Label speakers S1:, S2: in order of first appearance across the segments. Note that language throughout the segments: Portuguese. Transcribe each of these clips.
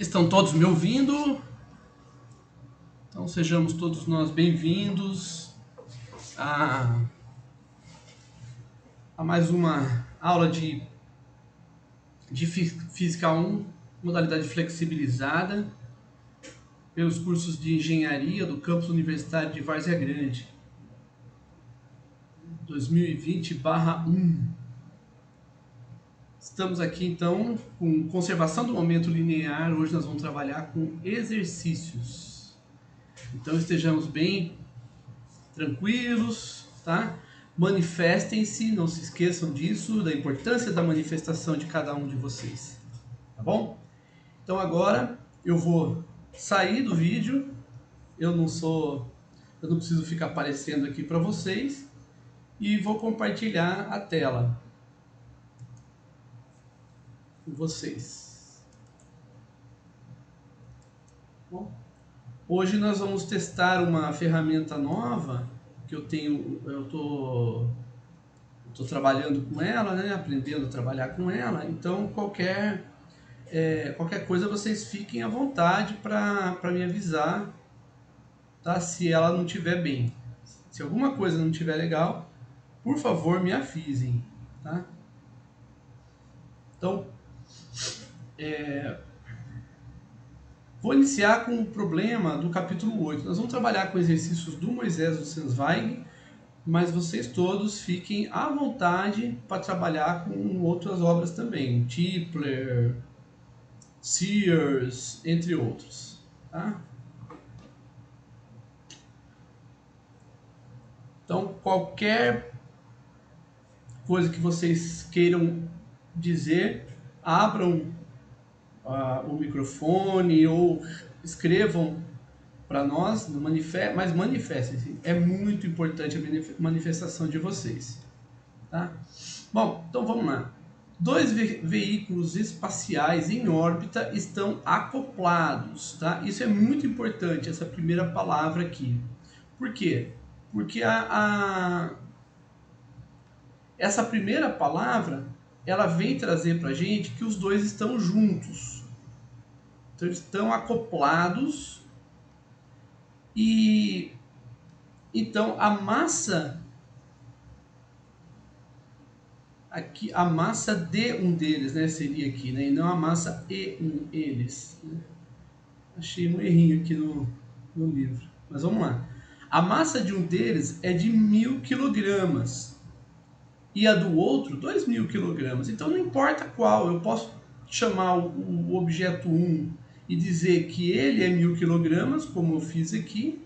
S1: Estão todos me ouvindo? Então sejamos todos nós bem-vindos a mais uma aula de Física 1, modalidade flexibilizada, pelos cursos de Engenharia do Campus Universitário de Várzea Grande, 2020/1. Estamos aqui então com conservação do momento linear. Hoje nós vamos trabalhar com exercícios. Então estejamos bem tranquilos, tá? Manifestem-se, não se esqueçam disso, da importância da manifestação de cada um de vocês, tá bom? Então agora eu vou sair do vídeo, eu não preciso ficar aparecendo aqui para vocês, e vou compartilhar a tela com vocês. Bom, hoje nós vamos testar uma ferramenta nova que eu tô trabalhando com ela, né? Aprendendo a trabalhar com ela. Então qualquer coisa vocês fiquem à vontade para me avisar, tá? Se ela não estiver bem, se alguma coisa não estiver legal, por favor me avisem, tá? Então vou iniciar com o problema do capítulo 8. Nós vamos trabalhar com exercícios do Moisés Rosenzweig, mas vocês todos fiquem à vontade para trabalhar com outras obras também, Tipler, Sears, entre outros, tá? Então, qualquer coisa que vocês queiram dizer, abram o microfone ou escrevam para nós, mas manifestem-se. É muito importante a manifestação de vocês, tá? Bom, então vamos lá. Dois veículos espaciais em órbita estão acoplados, tá? Isso é muito importante, essa primeira palavra aqui. Por quê? Porque essa primeira palavra, ela vem trazer para a gente que os dois estão juntos. Então, eles estão acoplados. E então a massa aqui, a massa de um deles, né, seria aqui, né, e não a massa e um eles, né? Achei um errinho aqui no livro, mas vamos lá. A massa de um deles é de 1000 kg e a do outro 2000 kg. Então não importa qual, eu posso chamar o objeto 1 e dizer que ele é 1000 kg, como eu fiz aqui,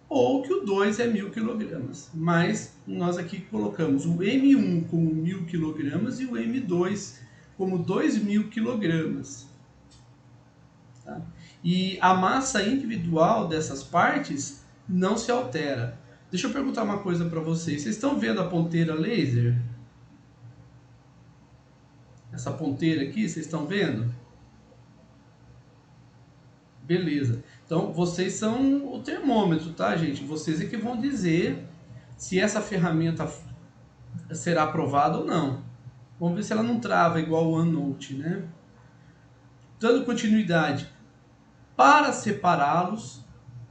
S1: ou que o 2 é 1000 kg. Mas nós aqui colocamos o M1 como 1000 kg e o M2 como 2000 kg. Tá? E a massa individual dessas partes não se altera. Deixa eu perguntar uma coisa para vocês. Vocês estão vendo a ponteira laser? Essa ponteira aqui, vocês estão vendo? Beleza. Então, vocês são o termômetro, tá, gente? Vocês é que vão dizer se essa ferramenta será aprovada ou não. Vamos ver se ela não trava igual o OneNote, né? Dando continuidade. Para separá-los,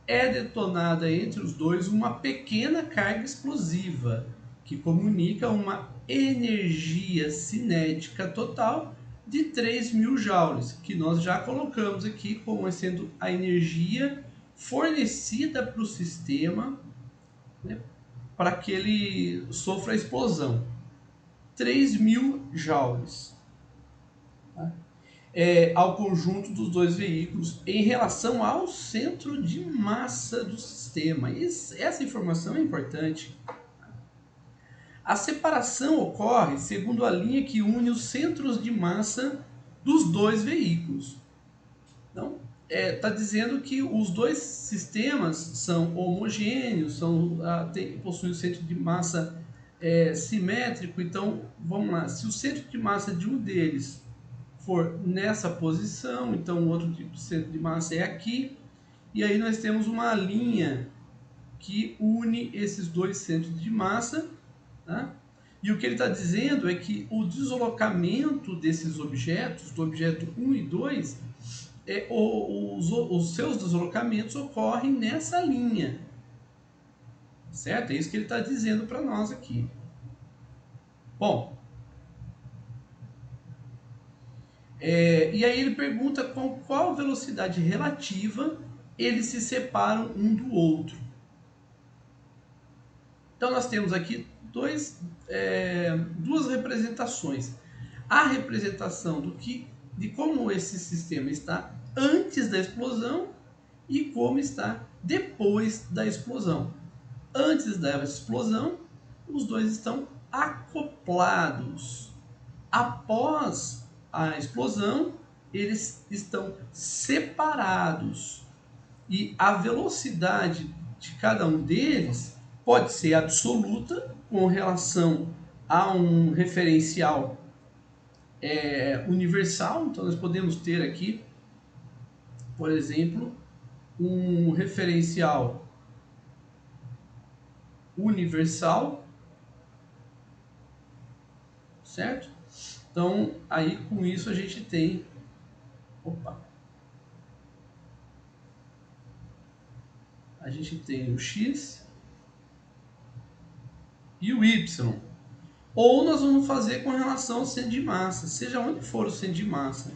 S1: é detonada entre os dois uma pequena carga explosiva que comunica uma energia cinética total de 3.000 joules, que nós já colocamos aqui como sendo a energia fornecida para o sistema, né, para que ele sofra a explosão. 3.000 joules. Tá? Ao conjunto dos dois veículos em relação ao centro de massa do sistema. Essa informação é importante. A separação ocorre segundo a linha que une os centros de massa dos dois veículos. Então, está dizendo que os dois sistemas são homogêneos, possuem o centro de massa simétrico. Então, vamos lá, se o centro de massa de um deles for nessa posição, então o outro tipo de centro de massa é aqui, e aí nós temos uma linha que une esses dois centros de massa, tá? E o que ele está dizendo é que o deslocamento desses objetos, do objeto 1 e 2, os seus deslocamentos ocorrem nessa linha. Certo? É isso que ele está dizendo para nós aqui. Bom, e aí ele pergunta com qual velocidade relativa eles se separam um do outro. Então nós temos aqui duas representações. A representação de como esse sistema está antes da explosão e como está depois da explosão. Antes da explosão, os dois estão acoplados. Após a explosão, eles estão separados. E a velocidade de cada um deles pode ser absoluta com relação a um referencial universal. Então, nós podemos ter aqui, por exemplo, um referencial universal, certo? Então, aí com isso a gente tem... A gente tem o x e o y. Ou nós vamos fazer com relação ao centro de massa, seja onde for o centro de massa.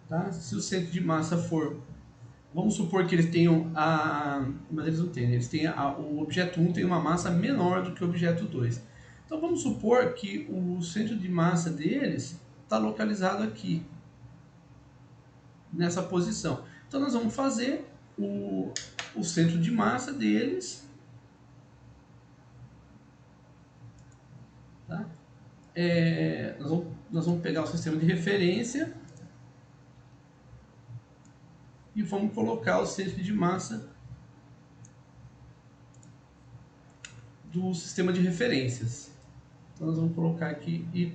S1: Tá? Se o centro de massa for... Vamos supor que eles tenham mas eles não têm, eles têm o objeto 1 tem uma massa menor do que o objeto 2. Então vamos supor que o centro de massa deles está localizado aqui, nessa posição. Então nós vamos fazer o centro de massa deles, tá? Nós vamos pegar o sistema de referência e vamos colocar o centro de massa do sistema de referências. Então nós vamos colocar aqui y,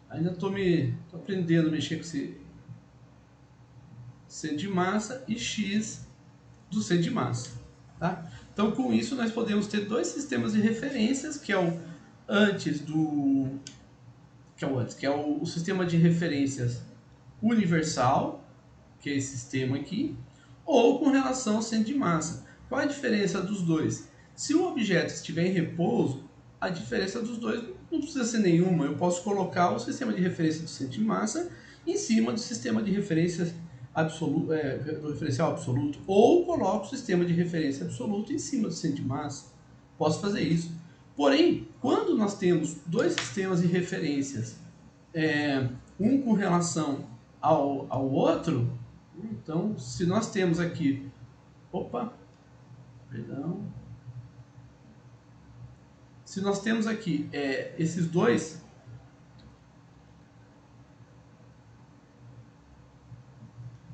S1: ainda estou aprendendo a mexer com esse centro de massa e x do centro de massa, tá? Então com isso nós podemos ter dois sistemas de referências, que é o sistema de referências universal, que é esse sistema aqui, ou com relação ao centro de massa. Qual a diferença dos dois? Se o objeto estiver em repouso, a diferença dos dois não precisa ser nenhuma. Eu posso colocar o sistema de referência do centro de massa em cima do sistema de referência do referencial absoluto, ou coloco o sistema de referência absoluto em cima do centro de massa. Posso fazer isso. Porém, quando nós temos dois sistemas de referências, um com relação ao outro, então, se nós temos aqui... Se nós temos aqui esses dois...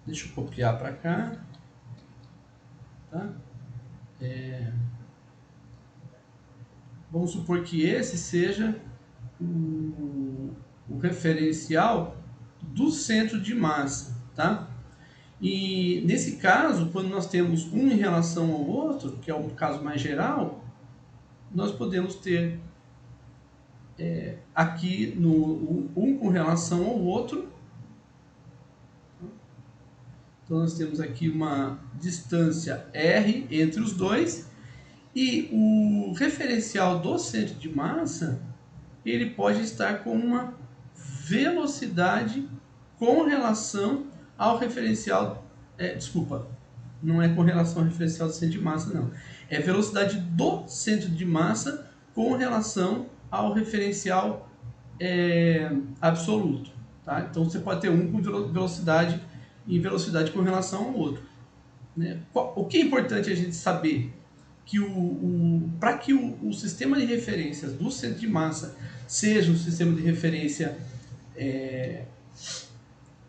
S1: Deixa eu copiar para cá. Tá? Vamos supor que esse seja o referencial do centro de massa, tá? E nesse caso, quando nós temos um em relação ao outro, que é o caso mais geral, nós podemos ter aqui um com relação ao outro. Então nós temos aqui uma distância r entre os dois, e o referencial do centro de massa, ele pode estar com uma velocidade com relação ao referencial... não é com relação ao referencial do centro de massa, não. É velocidade do centro de massa com relação ao referencial absoluto. Tá? Então você pode ter um com velocidade e velocidade com relação ao outro. Né? O que é importante a gente saber? Que para que o sistema de referências do centro de massa seja um sistema de referência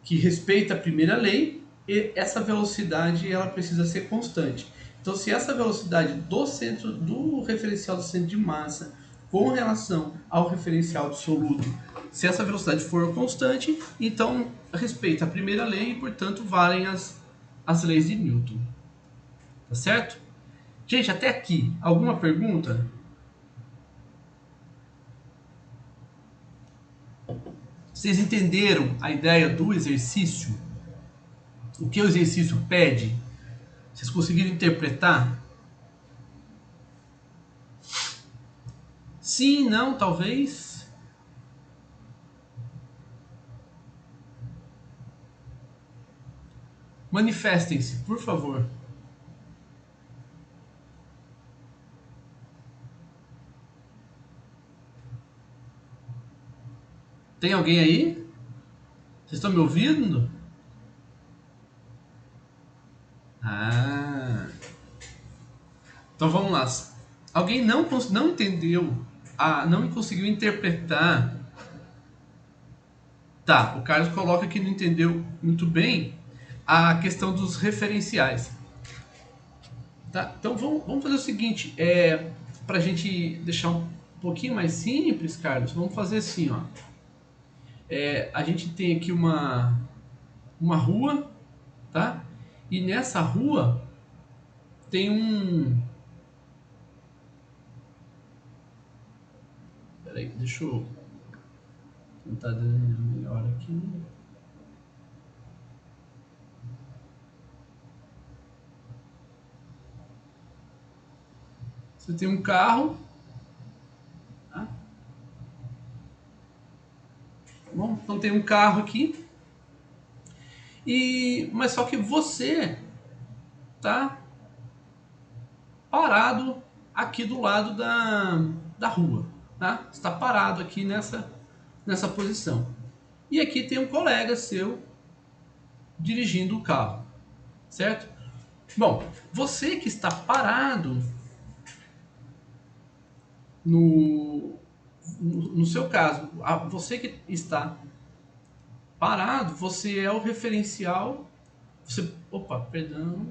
S1: que respeita a primeira lei, e essa velocidade ela precisa ser constante. Então, se essa velocidade do referencial do centro de massa com relação ao referencial absoluto, se essa velocidade for constante, então respeita a primeira lei e, portanto, valem as leis de Newton. Tá certo? Gente, até aqui, alguma pergunta? Vocês entenderam a ideia do exercício? O que o exercício pede? Vocês conseguiram interpretar? Sim, não, talvez. Manifestem-se, por favor. Tem alguém aí? Vocês estão me ouvindo? Ah. Então vamos lá. Alguém não entendeu, não conseguiu interpretar. Tá, o Carlos coloca que não entendeu muito bem a questão dos referenciais. Tá? Então vamos fazer o seguinte, para a gente deixar um pouquinho mais simples, Carlos, vamos fazer assim, ó. A gente tem aqui uma rua, tá? E nessa rua tem um... Peraí, deixa eu tentar desenhar melhor aqui. Você tem um carro, tá? Bom, então tem um carro aqui, mas só que você tá parado aqui do lado da rua, tá? Está parado aqui nessa posição. E aqui tem um colega seu dirigindo o carro, certo? Bom, você que está parado no seu caso, você que está parado, você é o referencial. Opa, perdão.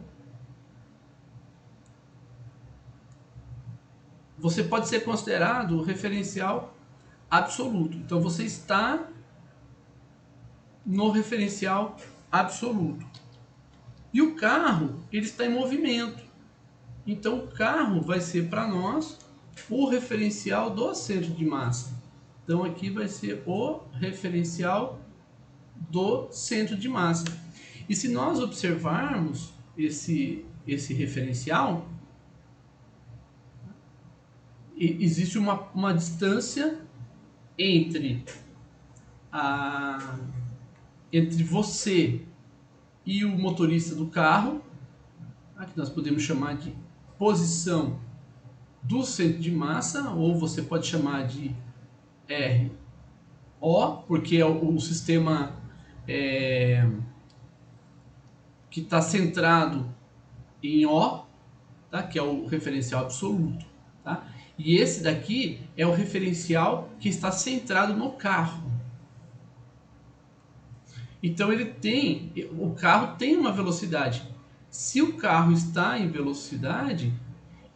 S1: Você pode ser considerado o referencial absoluto. Então você está no referencial absoluto. E o carro, ele está em movimento. Então o carro vai ser para nós o referencial do centro de massa. Então aqui vai ser o referencial do centro de massa. E se nós observarmos esse referencial, existe uma distância entre você e o motorista do carro, que nós podemos chamar de posição do centro de massa, ou você pode chamar de RO, porque é o sistema que está centrado em O, tá? Que é o referencial absoluto. Tá? E esse daqui é o referencial que está centrado no carro. Então o carro tem uma velocidade. Se o carro está em velocidade,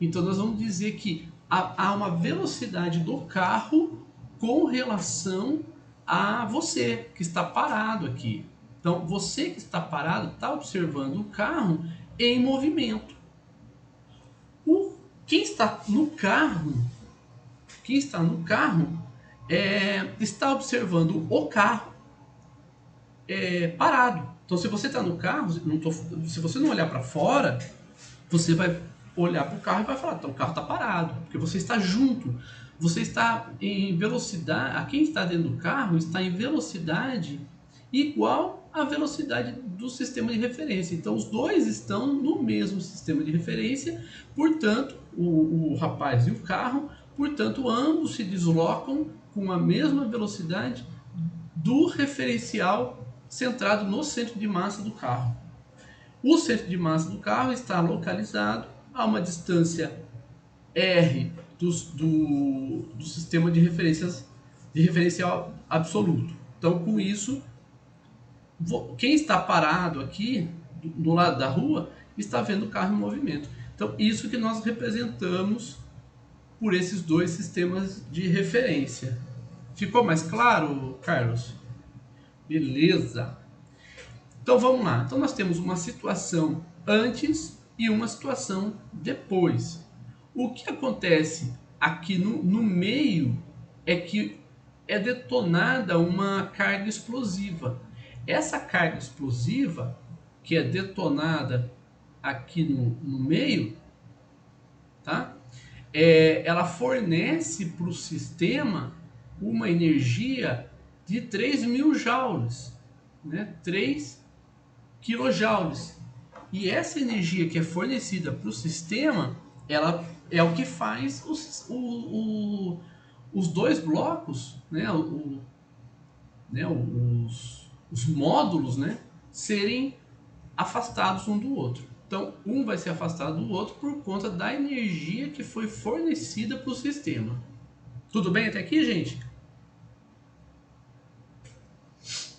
S1: então nós vamos dizer que há uma velocidade do carro com relação a você que está parado aqui. Então você que está parado está observando o carro em movimento. Quem está no carro está observando o carro parado. Então se você está no carro, se você não olhar para fora, você vai olhar para o carro e vai falar, então o carro está parado, porque você está junto, você está em velocidade, quem está dentro do carro está em velocidade igual à velocidade do sistema de referência. Então os dois estão no mesmo sistema de referência, portanto, o rapaz e o carro, portanto, ambos se deslocam com a mesma velocidade do referencial centrado no centro de massa do carro. O centro de massa do carro está localizado a uma distância R do sistema de referencial absoluto. Então, com isso, quem está parado aqui do lado da rua está vendo o carro em movimento. Então, isso que nós representamos por esses dois sistemas de referência. Ficou mais claro, Carlos? Beleza. Então vamos lá. Então nós temos uma situação antes e uma situação depois. O que acontece aqui no meio é que é detonada uma carga explosiva. Essa carga explosiva, que é detonada aqui no meio, tá? Ela fornece para o sistema uma energia de 3.000 joules, né? 3 quilojoules. E essa energia que é fornecida para o sistema, ela é o que faz os dois blocos, né? Os módulos, né? Serem afastados um do outro. Então, um vai ser afastado do outro por conta da energia que foi fornecida para o sistema. Tudo bem até aqui, gente?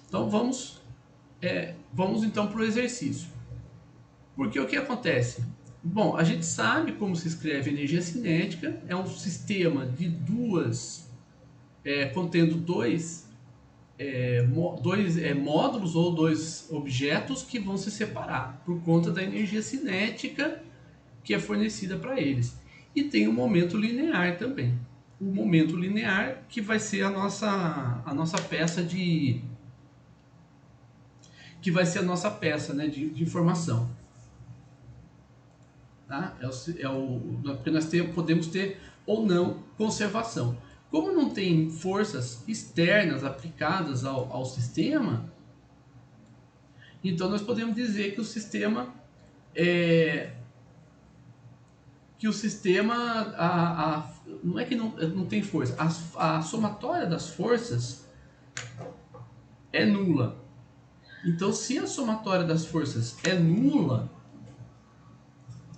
S1: Então, vamos então para o exercício. Porque o que acontece? Bom, a gente sabe como se escreve energia cinética. É um sistema de contendo dois módulos ou dois objetos que vão se separar por conta da energia cinética que é fornecida para eles. E tem o momento linear também. O momento linear que vai ser a nossa peça né, de informação. Tá? Porque nós podemos ter ou não conservação. Como não tem forças externas aplicadas ao sistema, então nós podemos dizer que o sistema não é que não tem força, a somatória das forças é nula. Então, se a somatória das forças é nula,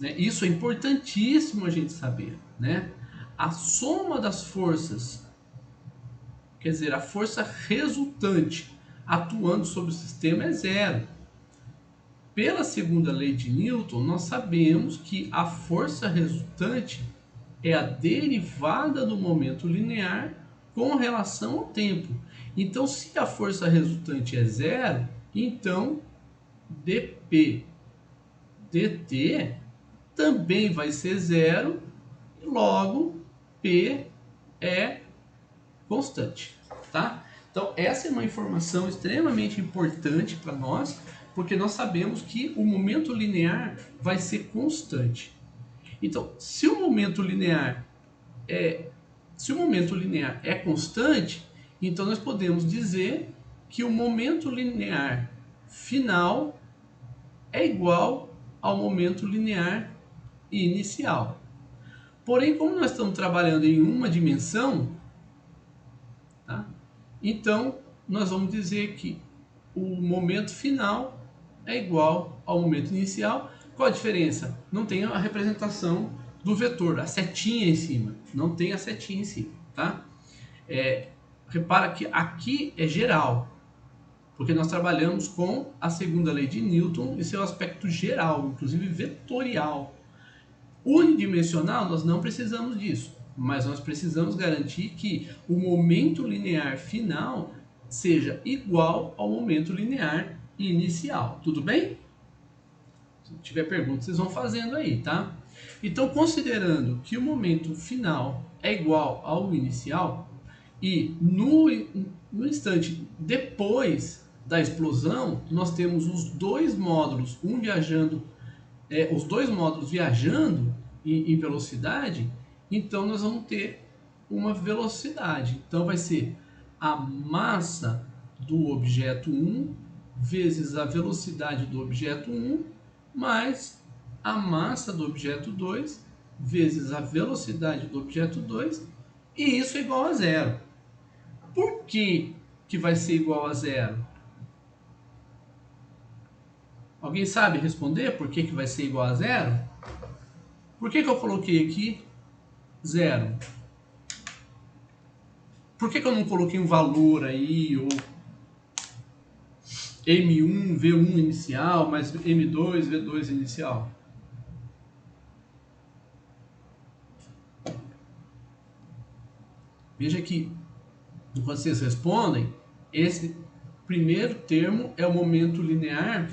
S1: né, isso é importantíssimo a gente saber, né? A soma das forças, quer dizer, a força resultante atuando sobre o sistema é zero. Pela segunda lei de Newton, nós sabemos que a força resultante é a derivada do momento linear com relação ao tempo. Então, se a força resultante é zero, então dp dt também vai ser zero, e logo P é constante, tá? Então essa é uma informação extremamente importante para nós, porque nós sabemos que o momento linear vai ser constante. Então, se o momento linear é constante, então nós podemos dizer que o momento linear final é igual ao momento linear inicial. Porém, como nós estamos trabalhando em uma dimensão, tá? Então nós vamos dizer que o momento final é igual ao momento inicial. Qual a diferença? Não tem a representação do vetor, a setinha em cima. Não tem a setinha em cima, tá? Repara que aqui é geral, porque nós trabalhamos com a segunda lei de Newton e seu aspecto geral, inclusive vetorial. Unidimensional, nós não precisamos disso, mas nós precisamos garantir que o momento linear final seja igual ao momento linear inicial. Tudo bem? Se tiver perguntas, vocês vão fazendo aí, tá? Então, considerando que o momento final é igual ao inicial, e no instante depois da explosão, nós temos os dois módulos, os dois módulos viajando em velocidade, então nós vamos ter uma velocidade. Então vai ser a massa do objeto 1 vezes a velocidade do objeto 1 mais a massa do objeto 2 vezes a velocidade do objeto 2, e isso é igual a zero. Por que vai ser igual a zero? Alguém sabe responder por que vai ser igual a zero? Por que eu coloquei aqui zero? Por que eu não coloquei um valor aí, ou M1, V1 inicial, mais M2, V2 inicial? Veja que, enquanto vocês respondem, esse primeiro termo é o momento linear.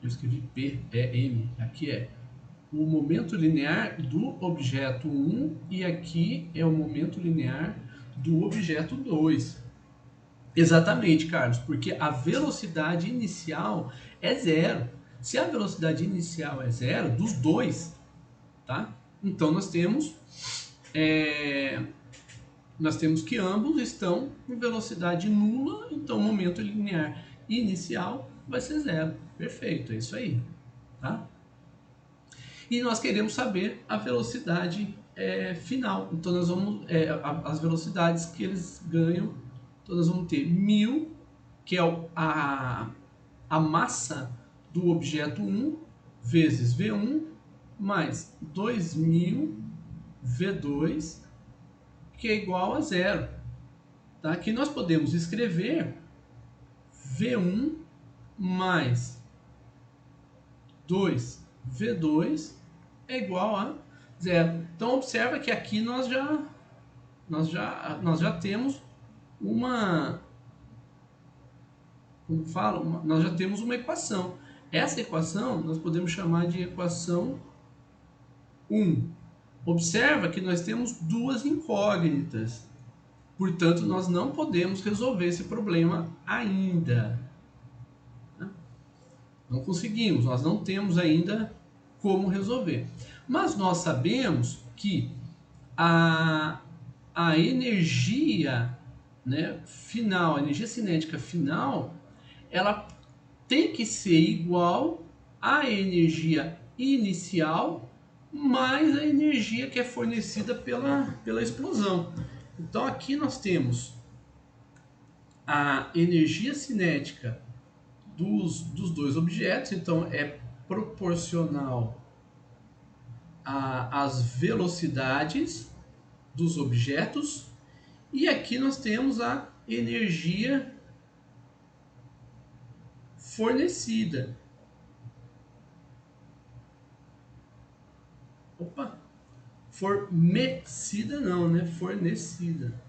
S1: Eu escrevi P, M, aqui é o momento linear do objeto 1 e aqui é o momento linear do objeto 2. Exatamente, Carlos, porque a velocidade inicial é zero. Se a velocidade inicial é zero, dos dois, tá? Então nós temos que ambos estão em velocidade nula, então o momento linear inicial vai ser zero. Perfeito, é isso aí, tá? E nós queremos saber a velocidade final. Então nós vamos as velocidades que eles ganham. Então nós vamos ter 1000, que é a massa do objeto 1 vezes V1 mais 2000 V2, que é igual a zero. Tá? Aqui nós podemos escrever V1 mais 2V2 é igual a zero. Então observa que aqui nós já temos nós já temos uma equação. Essa equação nós podemos chamar de equação 1. Observa que nós temos duas incógnitas. Portanto, nós não podemos resolver esse problema ainda. Não conseguimos, nós não temos ainda como resolver. Mas nós sabemos que a energia, né, final, a energia cinética final, ela tem que ser igual à energia inicial mais a energia que é fornecida pela explosão. Então aqui nós temos a energia cinética dos dois objetos, então é proporcional às velocidades dos objetos, e aqui nós temos a energia fornecida. Fornecida não, né? Fornecida.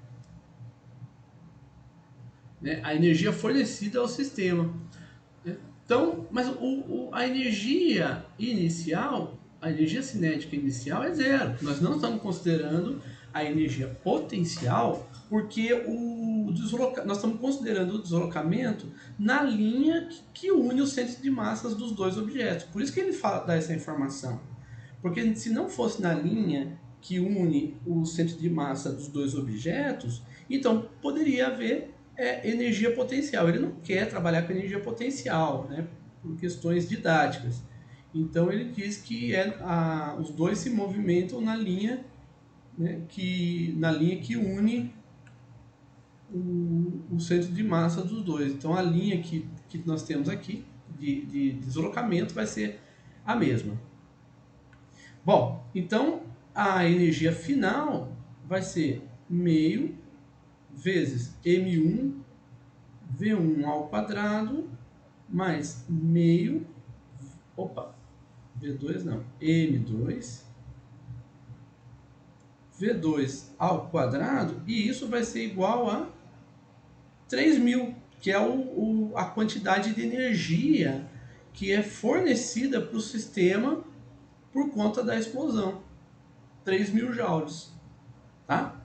S1: Né? A energia fornecida ao sistema. Então, mas a energia inicial, a energia cinética inicial é zero. Nós não estamos considerando a energia potencial, porque nós estamos considerando o deslocamento na linha que une os centros de massas dos dois objetos. Por isso que ele dá essa informação. Porque se não fosse na linha que une o centro de massa dos dois objetos, então poderia haver energia potencial. Ele não quer trabalhar com energia potencial, né, por questões didáticas. Então ele diz que os dois se movimentam na linha, né, que une o centro de massa dos dois. Então a linha que nós temos aqui de deslocamento vai ser a mesma. Bom, então a energia final vai ser meio vezes M1 V1 ao quadrado mais meio, V2 não, M2 V2 ao quadrado, e isso vai ser igual a 3.000, que é a quantidade de energia que é fornecida para o sistema por conta da explosão. 3.000 joules, tá?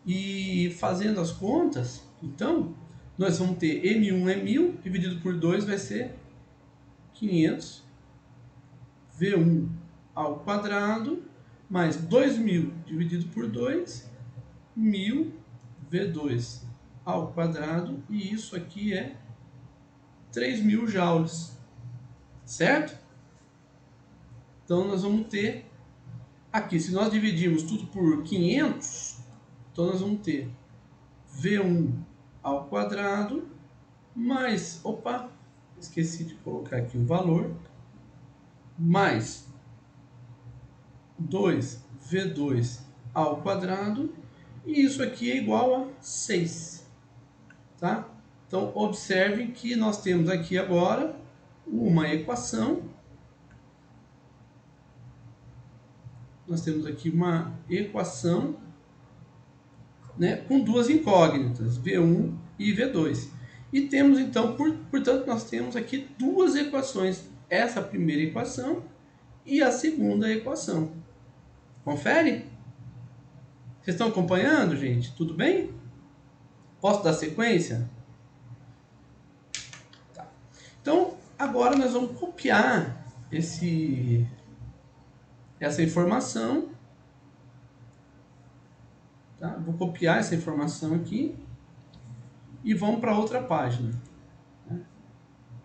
S1: E fazendo as contas, então, nós vamos ter M1 é 1.000, dividido por 2 vai ser 500, V1 ao quadrado, mais 2.000 dividido por 2, 1.000, V2 ao quadrado, e isso aqui é 3.000 joules, certo? Então, nós vamos ter aqui, se nós dividirmos tudo por 500, então nós vamos ter V1 ao quadrado mais, esqueci de colocar aqui o valor, mais 2V2 ao quadrado, e isso aqui é igual a 6, tá? Então observem que nós temos aqui agora uma equação. Nós temos aqui uma equação, né, com duas incógnitas, V1 e V2. E temos então, portanto, nós temos aqui duas equações. Essa primeira equação e a segunda equação. Confere? Vocês estão acompanhando, gente? Tudo bem? Posso dar sequência? Tá. Então, agora nós vamos copiar essa informação. Tá? Vou copiar essa informação aqui e vamos para outra página. Tá?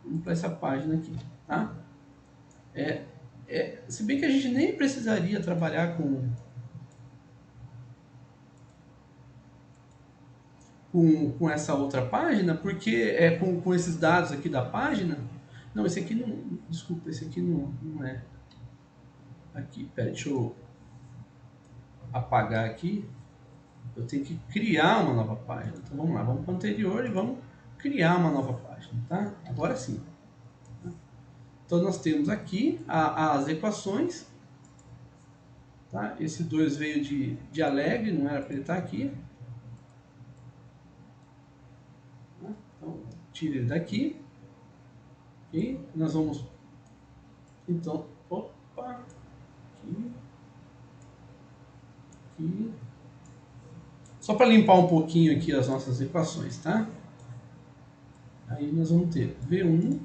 S1: Vamos para essa página aqui. Tá? Se bem que a gente nem precisaria trabalhar com essa outra página, porque com esses dados aqui da página. Não, esse aqui não. Desculpa, esse aqui não é. Aqui, pera, deixa eu apagar aqui. Eu tenho que criar uma nova página. Então vamos lá, vamos para o anterior e vamos criar uma nova página, tá? Agora sim. Então nós temos aqui as equações. Tá? Esse 2 veio de alegre, não era para ele estar aqui. Então, tira ele daqui. E nós vamos... Então, opa! Aqui. Aqui. Só para limpar um pouquinho aqui as nossas equações, tá? Aí nós vamos ter V1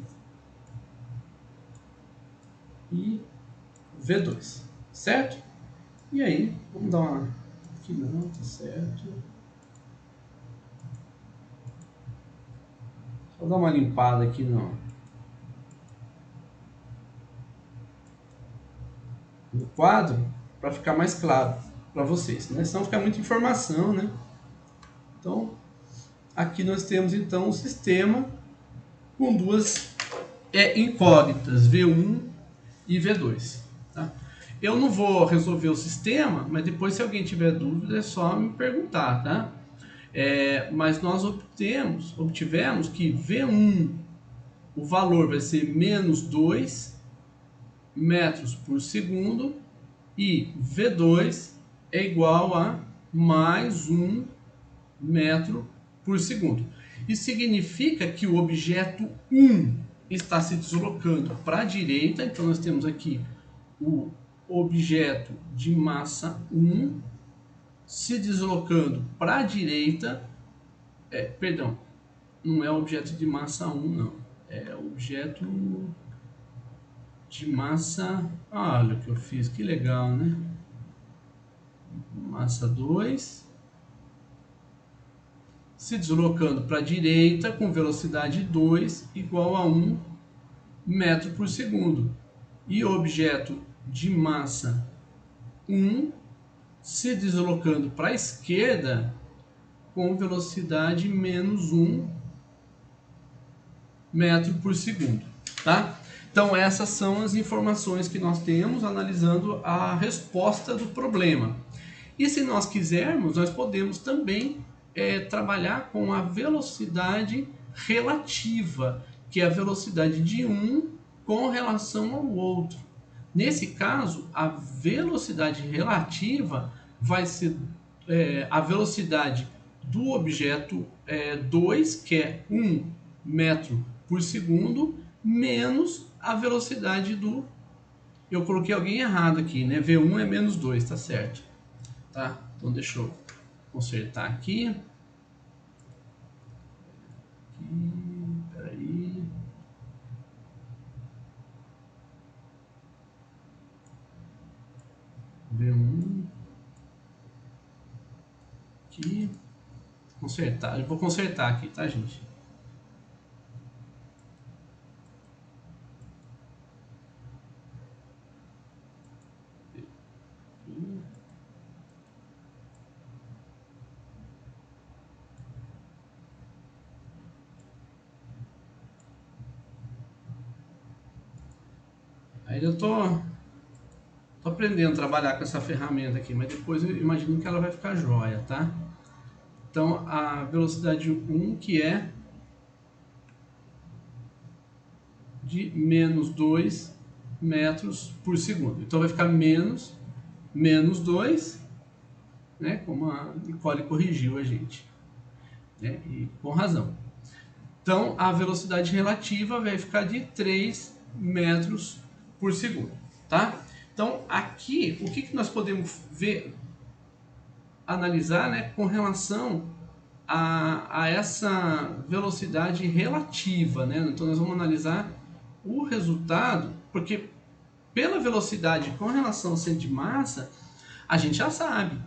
S1: e V2, certo? E aí, vamos dar uma... Aqui não, tá certo. Vou dar uma limpada aqui no quadro para ficar mais claro para vocês, né? Senão fica muita informação, né? Então, aqui nós temos então um sistema com duas incógnitas, V1 e V2. Tá? Eu não vou resolver o sistema, mas depois, se alguém tiver dúvida, é só me perguntar, tá? Mas nós obtivemos que V1, o valor vai ser menos 2 metros por segundo e V2 é igual a mais 1 metro por segundo. Isso significa que o objeto 1 está se deslocando para a direita, então nós temos aqui o objeto de massa 1 se deslocando para a direita, perdão, não é objeto de massa 1 não, é objeto de massa, olha o que eu fiz, que legal, né? Massa 2 se deslocando para a direita com velocidade 2 igual a 1 metro por segundo. E o objeto de massa 1 se deslocando para a esquerda com velocidade menos 1 metro por segundo. Tá? Então essas são as informações que nós temos analisando a resposta do problema. E se nós quisermos, nós podemos também trabalhar com a velocidade relativa, que é a velocidade de um com relação ao outro. Nesse caso, a velocidade relativa vai ser a velocidade do objeto 2, que é 1 metro por segundo, menos a velocidade do... Eu coloquei alguém errado aqui, né? V1 é menos 2, tá certo. Tá? Então deixa eu consertar aqui. Peraí. V1. Aqui. Consertar. Eu vou consertar aqui, tá, gente? Aí eu tô aprendendo a trabalhar com essa ferramenta aqui, mas depois eu imagino que ela vai ficar jóia, tá? Então, a velocidade 1, que é de menos 2 metros por segundo. Então, vai ficar menos 2, né? Como a Nicole corrigiu a gente, né? E com razão. Então, a velocidade relativa vai ficar de 3 metros por segundo, tá? Então, aqui, o que nós podemos ver, analisar, né, com relação a essa velocidade relativa, né? Então nós vamos analisar o resultado, porque pela velocidade com relação ao centro de massa, a gente já sabe,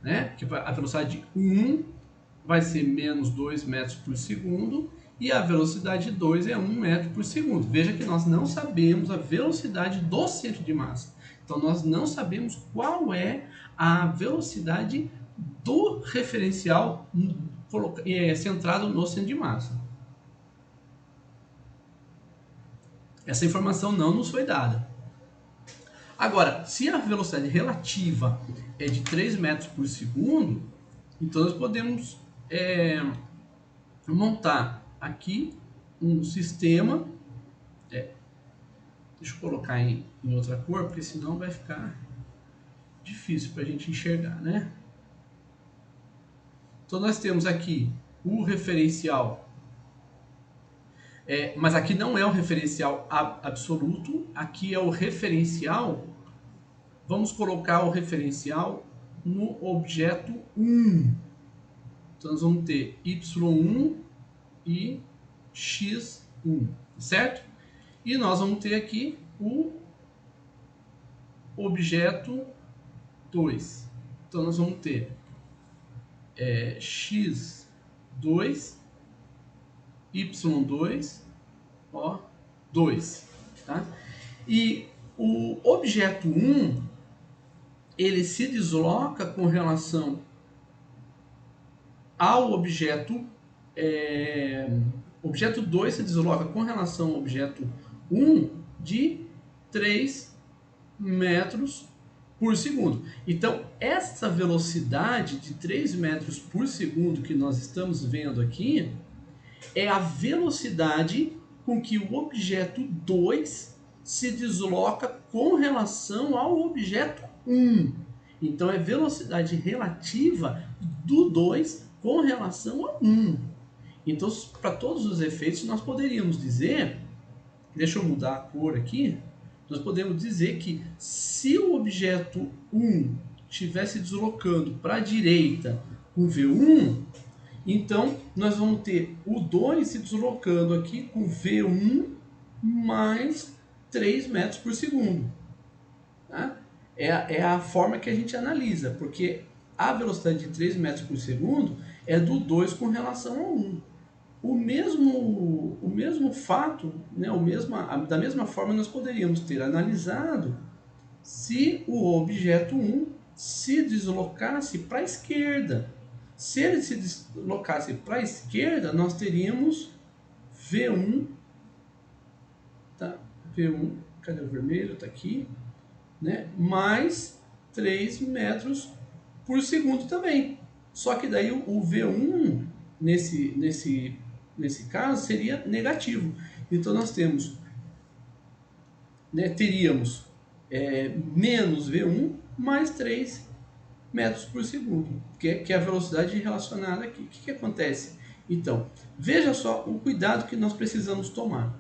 S1: né? Que a velocidade 1 vai ser menos 2 metros por segundo e a velocidade 2 é 1 metro por segundo. Veja que nós não sabemos a velocidade do centro de massa. Então nós não sabemos qual é a velocidade do referencial centrado no centro de massa. Essa informação não nos foi dada. Agora, se a velocidade relativa é de 3 metros por segundo, então nós podemos montar aqui um sistema. Deixa eu colocar em outra cor, porque senão vai ficar difícil para a gente enxergar, né? Então nós temos aqui o referencial, mas aqui não é o referencial absoluto, aqui é o referencial. Vamos colocar o referencial no objeto 1. Então nós vamos ter y1 e x1, certo? E nós vamos ter aqui o objeto 2. Então nós vamos ter x2, y2, 2. Tá? E o objeto 1, ele se desloca com relação ao objeto... objeto 2 se desloca com relação ao objeto 1 de 3 metros por segundo. Então, essa velocidade de 3 metros por segundo que nós estamos vendo aqui é a velocidade com que o objeto 2 se desloca com relação ao objeto 1. Então, é velocidade relativa do 2 com relação ao 1. Então, para todos os efeitos, nós poderíamos dizer, deixa eu mudar a cor aqui, nós podemos dizer que se o objeto 1 estivesse deslocando para a direita com V1, então nós vamos ter o 2 se deslocando aqui com V1 mais 3 metros por segundo. Tá? É a forma que a gente analisa, porque a velocidade de 3 metros por segundo é do 2 com relação ao 1. O mesmo fato, né, da mesma forma nós poderíamos ter analisado se o objeto 1 se deslocasse para a esquerda. Se ele se deslocasse para a esquerda, nós teríamos V1, tá? V1, cadê o vermelho? Está aqui, né? Mais 3 metros por segundo também. Só que daí o V1 nesse caso seria negativo. Então nós temos, né, teríamos menos V1 mais 3 metros por segundo, que é a velocidade relacionada aqui. O que acontece? Então, veja só o cuidado que nós precisamos tomar.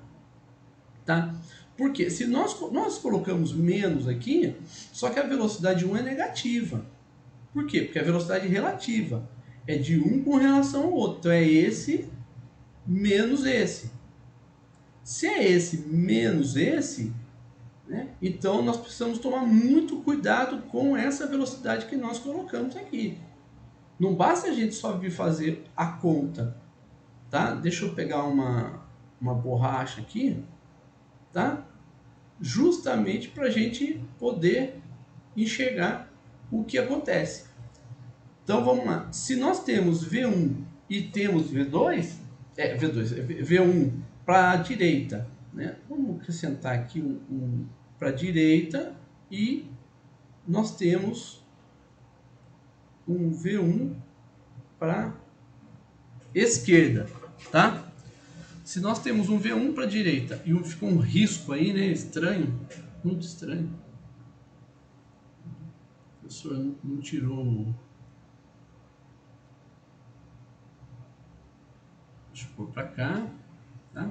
S1: Tá? Porque se nós colocamos menos aqui, só que a velocidade 1 é negativa. Por quê? Porque a velocidade relativa é de um com relação ao outro. Então é esse menos esse. Se é esse menos esse, né, então nós precisamos tomar muito cuidado com essa velocidade que nós colocamos aqui. Não basta a gente só vir fazer a conta. Tá? Deixa eu pegar uma borracha aqui, tá? Justamente para a gente poder enxergar o que acontece. Então vamos lá. Se nós temos V1 e temos V2, V1 para a direita, né? Vamos acrescentar aqui um para a direita e nós temos um V1 para esquerda, tá? Se nós temos um V1 para a direita e ficou um risco aí, né? Estranho, muito estranho. O professor não tirou. Deixa eu pôr para cá, tá?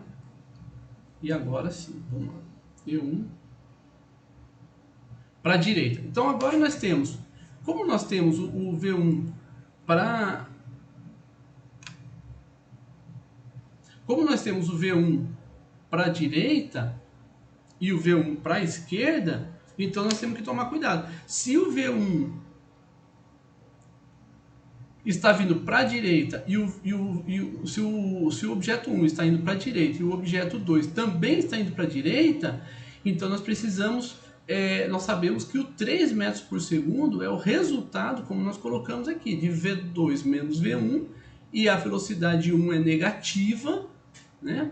S1: E agora sim, vamos lá. V1 para a direita. Então agora nós temos, como nós temos o V1 para Como nós temos o V1 para a direita e o V1 para a esquerda, então nós temos que tomar cuidado. Se o V1 está vindo para a direita se o objeto 1 está indo para a direita e o objeto 2 também está indo para a direita, então nós precisamos, nós sabemos que o 3 metros por segundo é o resultado, como nós colocamos aqui, de V2 menos V1, e a velocidade 1 é negativa, né?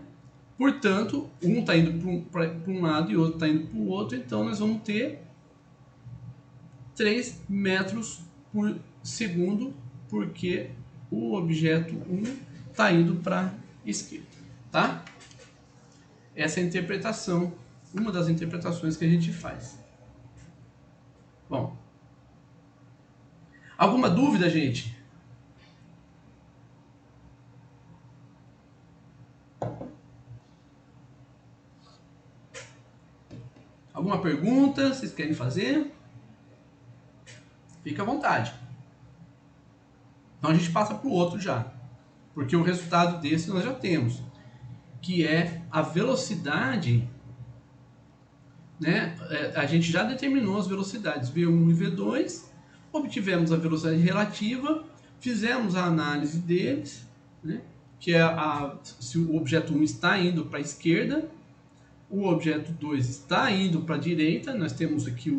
S1: Portanto, um está indo para um lado e o outro está indo para o outro, então nós vamos ter 3 metros por segundo, porque o objeto 1 está indo para a esquerda, tá? Essa é a interpretação, uma das interpretações que a gente faz. Bom, alguma dúvida, gente? Alguma pergunta vocês querem fazer? Fica à vontade. Então a gente passa para o outro já, porque o resultado desse nós já temos, que é a velocidade, né? A gente já determinou as velocidades V1 e V2, obtivemos a velocidade relativa, fizemos a análise deles, né? Que é se o objeto 1 está indo para a esquerda, o objeto 2 está indo para a direita. Nós temos aqui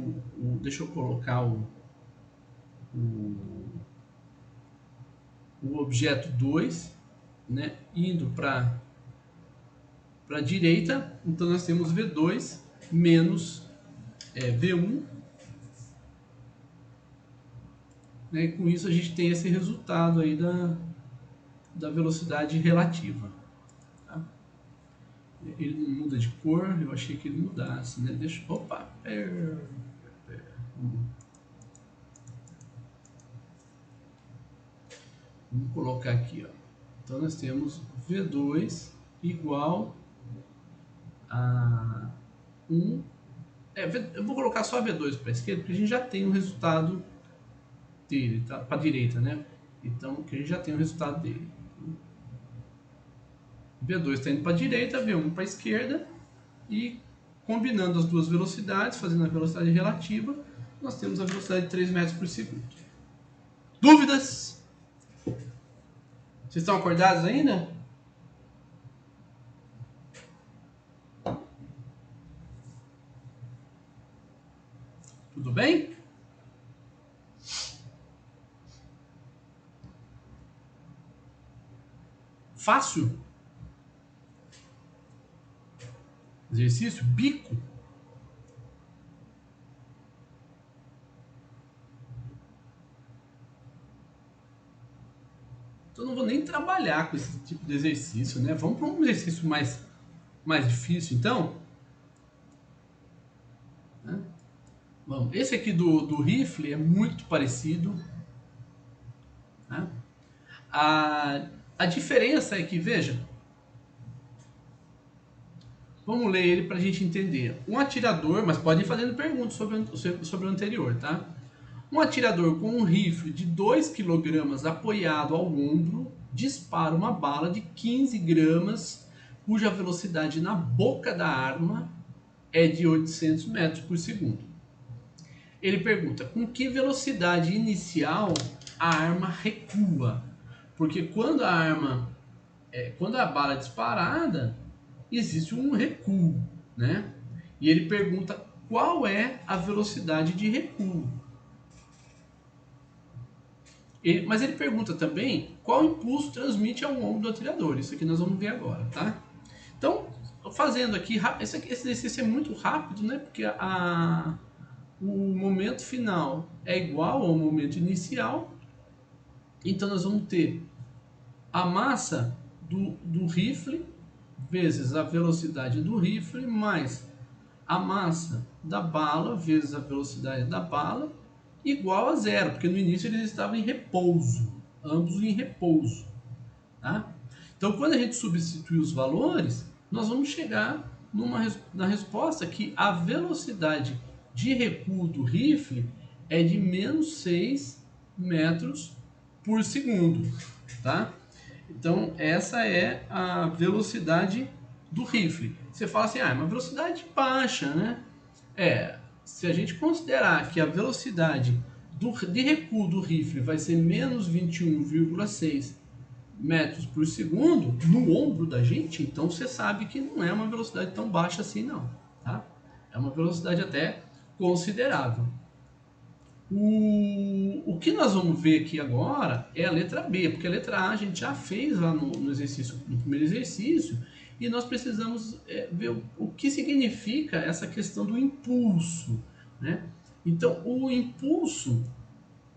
S1: deixa eu colocar o objeto 2, né, indo para a direita, então nós temos V2 menos V1, né, e com isso a gente tem esse resultado aí da velocidade relativa. Tá? Ele não muda de cor, eu achei que ele mudasse, né? Opa! Vamos colocar aqui, ó. Então nós temos V2 igual a 1. Eu vou colocar só V2 para a esquerda, porque a gente já tem o resultado dele, tá? Para a direita, né? Então, que a gente já tem o resultado dele. V2 está indo para a direita, V1 para a esquerda, e combinando as duas velocidades, fazendo a velocidade relativa, nós temos a velocidade de 3 metros por segundo. Dúvidas? Vocês estão acordados ainda? Tudo bem? Fácil? Exercício? Bico? Então eu não vou nem trabalhar com esse tipo de exercício, né? Vamos para um exercício mais difícil, então? Bom, esse aqui do rifle é muito parecido. Né? A diferença é que, veja, vamos ler ele para a gente entender. Um atirador, mas pode ir fazendo perguntas sobre o anterior, tá? Um atirador com um rifle de 2 kg apoiado ao ombro dispara uma bala de 15 gramas, cuja velocidade na boca da arma é de 800 metros por segundo. Ele pergunta, com que velocidade inicial a arma recua? Porque quando a bala é disparada, existe um recuo, né? E ele pergunta qual é a velocidade de recuo. Mas ele pergunta também qual impulso transmite ao ombro do atirador. Isso aqui nós vamos ver agora, tá? Então, fazendo aqui, esse exercício é muito rápido, né? Porque o momento final é igual ao momento inicial. Então, nós vamos ter a massa do rifle vezes a velocidade do rifle mais a massa da bala vezes a velocidade da bala igual a zero, porque no início eles estavam em repouso, ambos em repouso, tá? Então, quando a gente substituir os valores, nós vamos chegar na resposta que a velocidade de recuo do rifle é de menos 6 metros por segundo, tá? Então, essa é a velocidade do rifle. Você fala assim, ah, é uma velocidade baixa, né? Se a gente considerar que a velocidade de recuo do rifle vai ser menos 21,6 metros por segundo no ombro da gente, então você sabe que não é uma velocidade tão baixa assim não, tá? É uma velocidade até considerável. O que nós vamos ver aqui agora é a letra B, porque a letra A a gente já fez lá no exercício, no primeiro exercício, e nós precisamos ver o que significa essa questão do impulso, né? Então, o impulso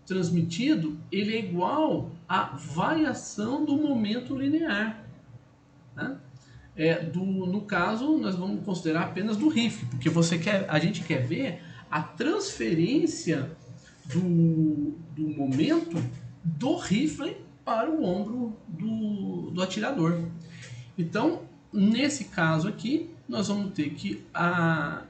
S1: transmitido ele é igual à variação do momento linear, né? No caso, nós vamos considerar apenas do rifle, porque a gente quer ver a transferência do momento do rifle para o ombro do atirador. Então, nesse caso aqui, nós vamos ter que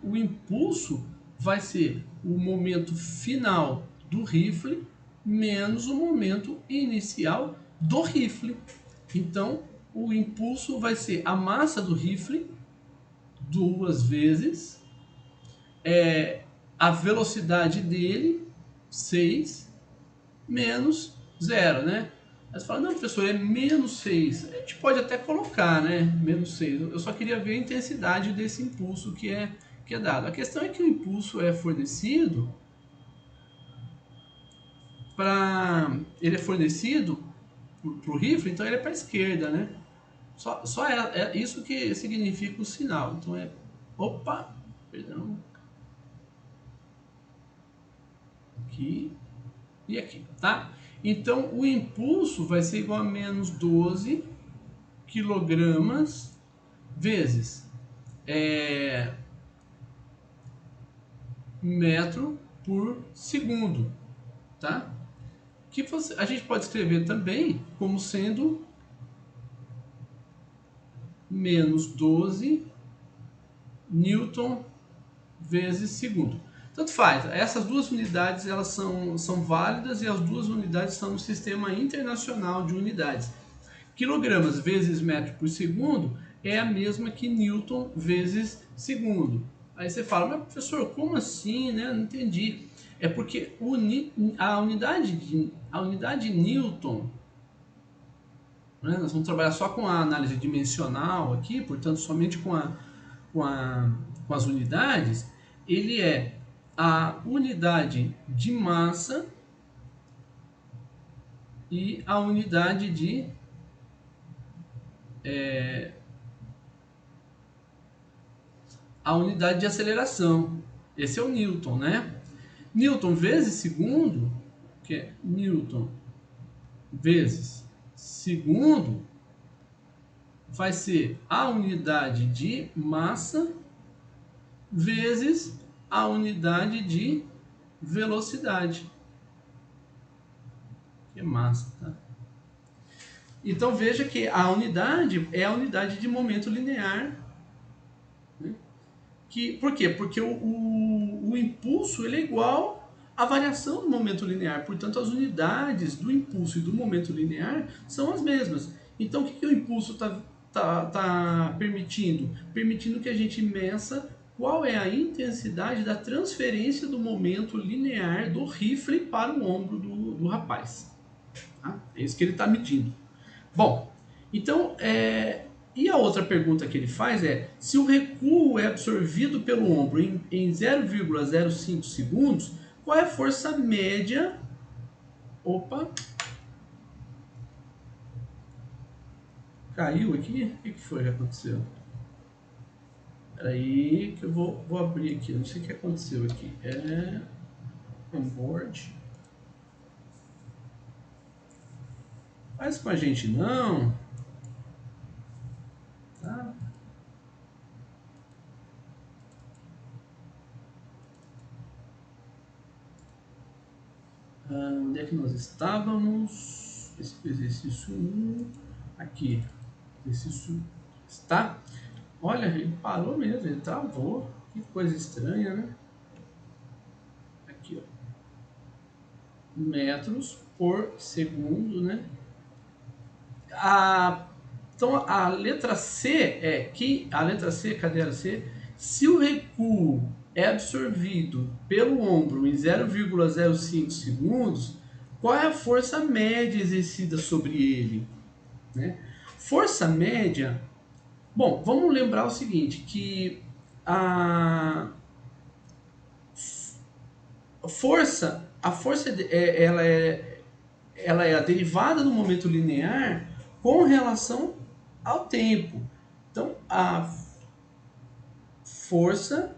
S1: o impulso vai ser o momento final do rifle menos o momento inicial do rifle. Então, o impulso vai ser a massa do rifle duas vezes a velocidade dele, 6, menos 0, né? Aí você fala, não, professor, é menos 6. A gente pode até colocar, né? Menos 6. Eu só queria ver a intensidade desse impulso que é dado. A questão é que o impulso é fornecido ele é fornecido para o rifle, então ele é para a esquerda, né? Só é isso que significa o sinal. Então opa, perdão, aqui e aqui, tá? Então o impulso vai ser igual a menos 12 quilogramas vezes metro por segundo, tá? Que a gente pode escrever também como sendo menos 12 newton vezes segundo. Tanto faz, essas duas unidades elas são válidas e as duas unidades são no sistema internacional de unidades. Quilogramas vezes metro por segundo é a mesma que newton vezes segundo. Aí você fala, mas professor, como assim, né? Não entendi. É porque a unidade newton, né? Nós vamos trabalhar só com a análise dimensional aqui, portanto somente com, a, com as unidades, ele é a unidade de massa e a unidade de aceleração. Esse é o Newton, né? Newton vezes segundo, que é Newton vezes segundo, vai ser a unidade de massa vezes a unidade de velocidade. Que é massa, tá? Então veja que a unidade é a unidade de momento linear. Né? Por quê? Porque o impulso ele é igual à variação do momento linear. Portanto, as unidades do impulso e do momento linear são as mesmas. Então, o que o impulso está permitindo? Permitindo que a gente meça qual é a intensidade da transferência do momento linear do rifle para o ombro do rapaz. Tá? É isso que ele está medindo. Bom, então, e a outra pergunta que ele faz é, se o recuo é absorvido pelo ombro em 0,05 segundos, qual é a força média... Opa! Caiu aqui? O que foi que aconteceu? Espera aí que eu vou abrir aqui, não sei o que aconteceu aqui. Onboard. Faz com a gente não. Tá? Onde é que nós estávamos? Exercício 1. Aqui. Exercício. Está? Olha, ele parou mesmo, ele travou. Que coisa estranha, né? Aqui, ó. Metros por segundo, né? Então a letra C a letra C, cadê a C? Se o recuo é absorvido pelo ombro em 0,05 segundos, qual é a força média exercida sobre ele? Né? Força média, bom, vamos lembrar o seguinte, que a força ela é a derivada do momento linear com relação ao tempo. Então, a força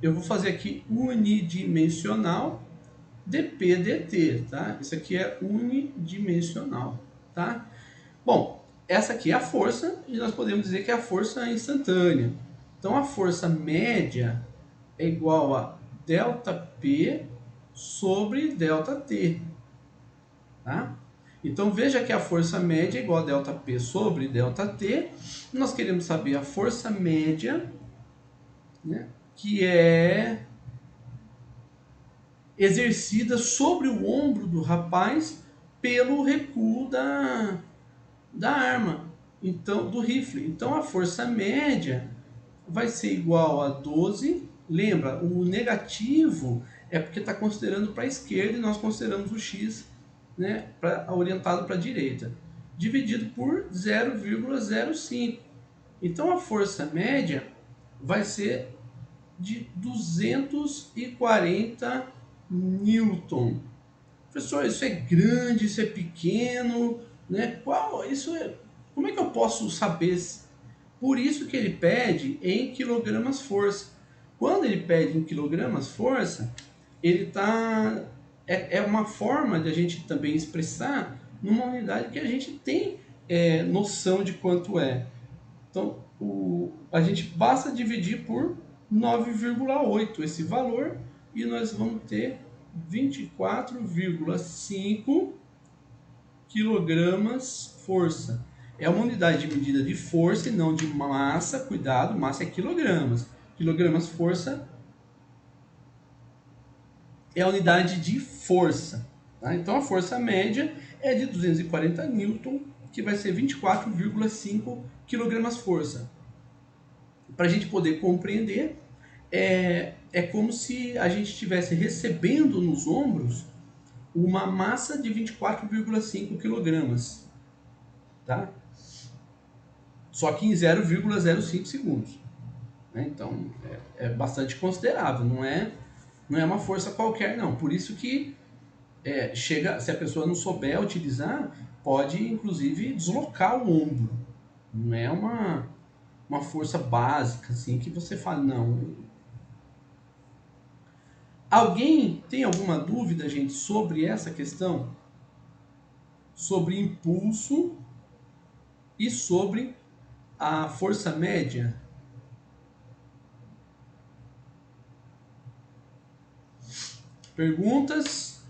S1: eu vou fazer aqui unidimensional dp dt, tá? Isso aqui é unidimensional, tá? Bom, essa aqui é a força e nós podemos dizer que é a força instantânea. Então, a força média é igual a ΔP sobre ΔT, tá? Então veja que a força média é igual a ΔP sobre ΔT. Nós queremos saber a força média, né, que é exercida sobre o ombro do rapaz pelo recuo da arma, então do rifle. Então a força média vai ser igual a 12. Lembra, o negativo é porque está considerando para a esquerda e nós consideramos o x, né, orientado para a direita, dividido por 0,05. Então a força média vai ser de 240 newton. Professor, isso é grande, isso é pequeno, né? Como é que eu posso saber? Por isso que ele pede em quilogramas força. Quando ele pede em quilogramas força, ele tá é uma forma de a gente também expressar numa unidade que a gente tem noção de quanto é. Então, a gente basta dividir por 9,8 esse valor e nós vamos ter 24,5 quilogramas força. É uma unidade de medida de força e não de massa. Cuidado, massa é quilogramas. Quilogramas força é a unidade de força. Tá? Então a força média é de 240 newton, que vai ser 24,5 quilogramas força. Para a gente poder compreender, é como se a gente estivesse recebendo nos ombros uma massa de 24,5 quilogramas, tá? Só que em 0,05 segundos. Né? Então é bastante considerável, não é uma força qualquer não. Por isso que se a pessoa não souber utilizar, pode inclusive deslocar o ombro. Não é uma força básica assim que você fala, não. Alguém tem alguma dúvida, gente, sobre essa questão? Sobre impulso e sobre a força média? Perguntas?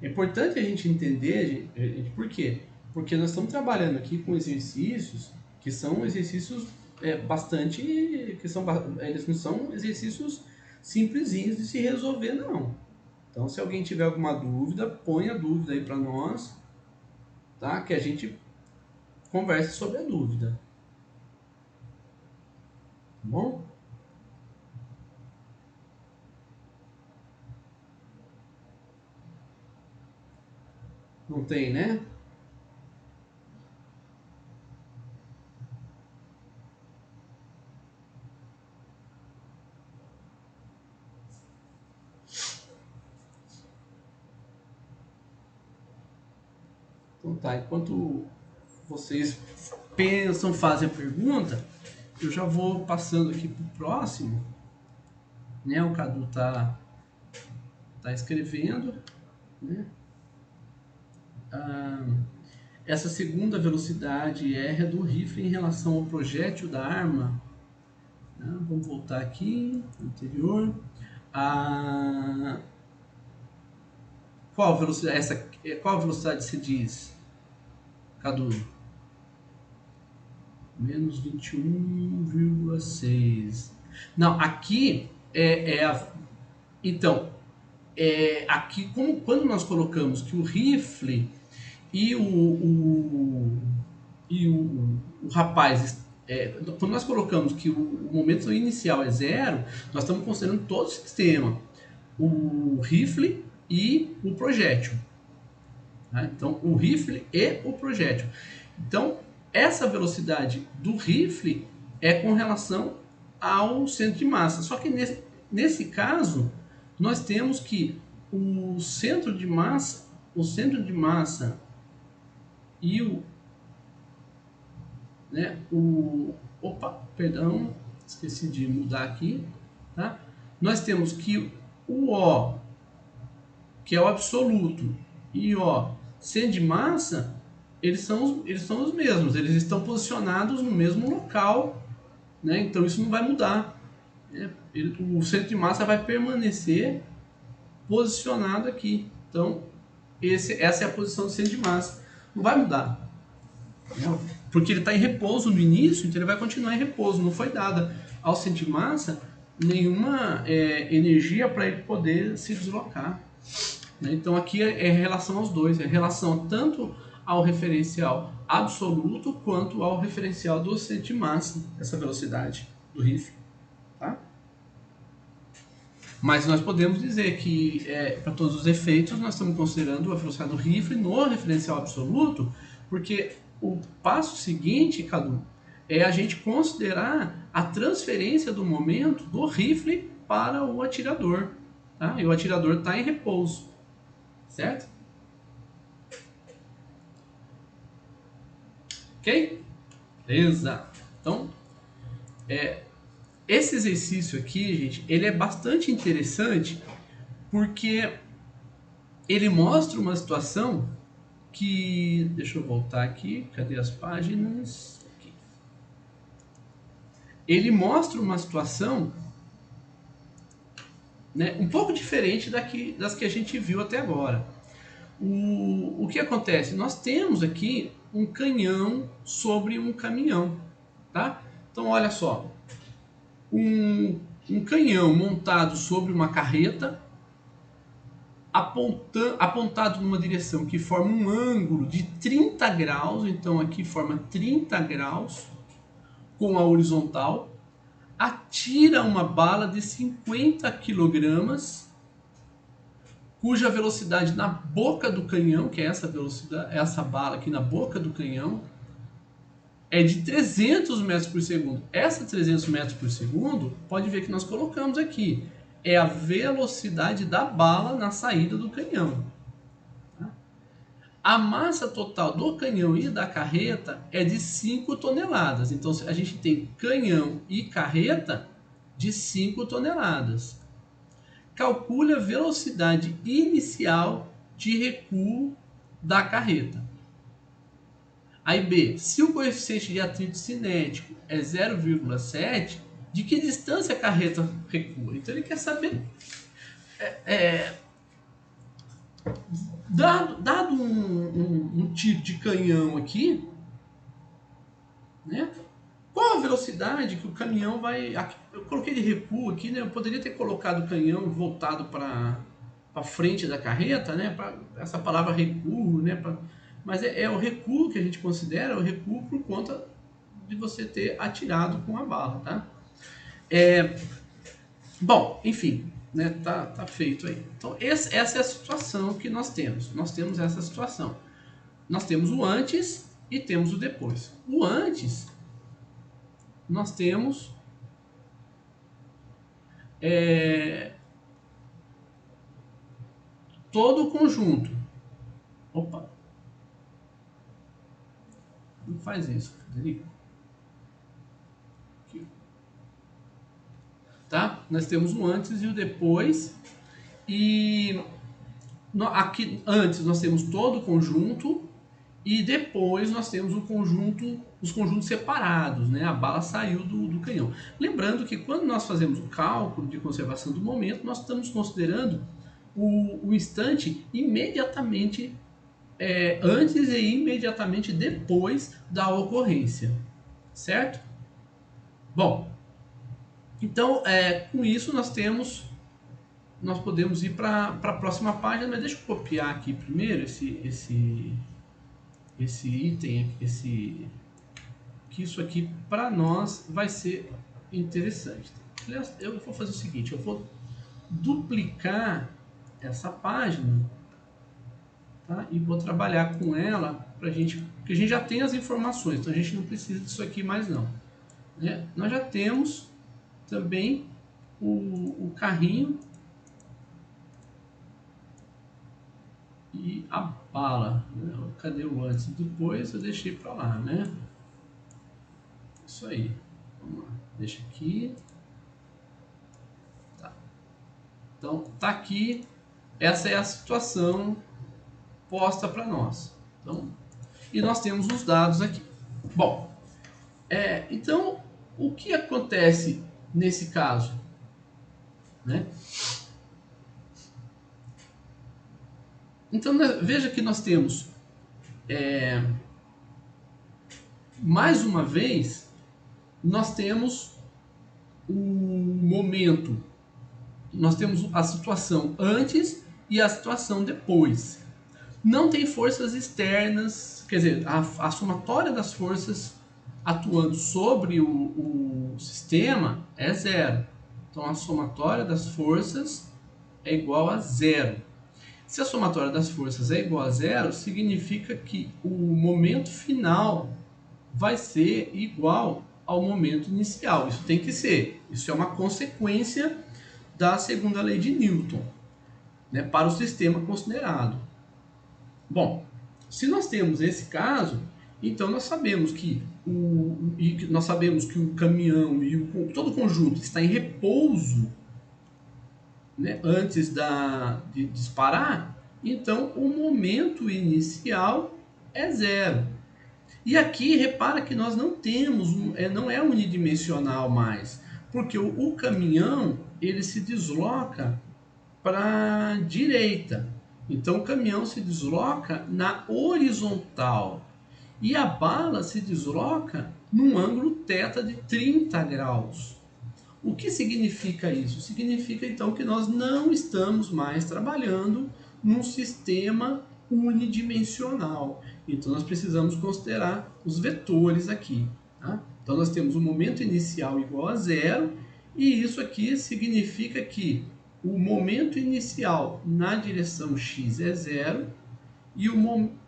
S1: É importante a gente entender, gente, por quê? Porque nós estamos trabalhando aqui com exercícios que são exercícios bastante. Eles não são exercícios simplesinhos de se resolver, não. Então, se alguém tiver alguma dúvida, põe a dúvida aí para nós, tá? Que a gente converse sobre a dúvida. Tá bom? Não tem, né? Então tá, enquanto vocês pensam, fazem a pergunta, eu já vou passando aqui pro próximo, né? O Cadu tá escrevendo, né? Ah, essa segunda velocidade R é do rifle em relação ao projétil da arma. Né? Vamos voltar aqui, anterior. Ah, qual velocidade se diz, Cadu? Menos 21,6. Não, aqui então, aqui, quando nós colocamos que o rifle e o rapaz, quando nós colocamos que o momento inicial é 0, nós estamos considerando todo o sistema, o rifle e o projétil. Tá? Então, o rifle e o projétil. Então, essa velocidade do rifle é com relação ao centro de massa. Só que nesse caso, nós temos que o centro de massa e perdão, esqueci de mudar aqui, tá? Nós temos que o O, que é o absoluto, e o centro de massa, eles são os mesmos, eles estão posicionados no mesmo local, né? Então isso não vai mudar, né? O centro de massa vai permanecer posicionado aqui. Então essa é a posição do centro de massa, não vai mudar, né? Porque ele está em repouso no início, então ele vai continuar em repouso. Não foi dada ao centro de massa nenhuma energia para ele poder se deslocar, né? Então aqui é relação aos dois, é relação tanto ao referencial absoluto quanto ao referencial do centro de massa, essa velocidade do rifle, tá? Mas nós podemos dizer que, para todos os efeitos, nós estamos considerando a velocidade do rifle no referencial absoluto, porque o passo seguinte, Cadu, é a gente considerar a transferência do momento do rifle para o atirador, tá? E o atirador está em repouso, certo? Ok? Beleza. Então, esse exercício aqui, gente, ele é bastante interessante porque ele mostra uma situação que... Deixa eu voltar aqui. Cadê as páginas? Aqui. Ele mostra uma situação, né, um pouco diferente das que a gente viu até agora. O que acontece? Nós temos aqui um canhão sobre um caminhão, tá? Então, olha só. Um canhão montado sobre uma carreta, apontado numa direção que forma um ângulo de 30 graus, então aqui forma 30 graus com a horizontal, atira uma bala de 50 kg, cuja velocidade na boca do canhão, que é essa velocidade, essa bala aqui na boca do canhão, é de 300 metros por segundo. Essa 300 metros por segundo, pode ver que nós colocamos aqui, é a velocidade da bala na saída do canhão. A massa total do canhão e da carreta é de 5 toneladas. Então a gente tem canhão e carreta de 5 toneladas. Calcule a velocidade inicial de recuo da carreta. Aí B, se o coeficiente de atrito cinético é 0,7, de que distância a carreta recua? Então ele quer saber, dado um tiro de canhão aqui, né, qual a velocidade que o caminhão vai... Aqui, eu coloquei de recuo aqui, né, eu poderia ter colocado o canhão voltado para frente da carreta, né, essa palavra recuo, né, mas é o recuo que a gente considera, o recuo por conta de você ter atirado com a bala, tá? Bom, enfim, né, tá feito aí. Então essa é a situação que nós temos. Nós temos essa situação. Nós temos o antes e temos o depois. O antes, nós temos todo o conjunto. Opa! Não faz isso, Federico. Aqui. Tá? Nós temos o antes e o depois. E aqui antes nós temos todo o conjunto e depois nós temos os conjuntos separados, né? A bala saiu do canhão. Lembrando que quando nós fazemos o cálculo de conservação do momento, nós estamos considerando o instante imediatamente antes e imediatamente depois da ocorrência, certo? Bom, então com isso nós temos nós podemos ir para a próxima página, mas deixa eu copiar aqui primeiro esse item, que isso aqui para nós vai ser interessante. Aliás, eu vou fazer o seguinte, eu vou duplicar essa página, tá? E vou trabalhar com ela pra gente, porque a gente já tem as informações, então a gente não precisa disso aqui mais não, né? Nós já temos também o carrinho e a bala, né? Cadê o antes e depois? Eu deixei para lá, né? Isso aí. Vamos lá. Deixa aqui. Tá. Então, tá aqui. Essa é a situação posta para nós. Então, e nós temos os dados aqui. Bom, então, o que acontece nesse caso? Né? Então, veja que nós temos, mais uma vez, nós temos um momento, nós temos a situação antes e a situação depois. Não tem forças externas, quer dizer, a somatória das forças atuando sobre o sistema é zero. Então a somatória das forças é igual a zero. Se a somatória das forças é igual a zero, significa que o momento final vai ser igual ao momento inicial. Isso tem que ser. Isso é uma consequência da segunda lei de Newton, né, para o sistema considerado. Bom, se nós temos esse caso, então nós sabemos que o caminhão e todo o conjunto está em repouso, né, antes de disparar, então o momento inicial é zero. E aqui repara que nós não temos, não é unidimensional mais, porque o caminhão ele se desloca para a direita. Então o caminhão se desloca na horizontal e a bala se desloca num ângulo θ de 30 graus. O que significa isso? Significa então que nós não estamos mais trabalhando num sistema unidimensional. Então nós precisamos considerar os vetores aqui. Tá? Então nós temos o momento inicial igual a zero e isso aqui significa que o momento inicial na direção x é zero e o momento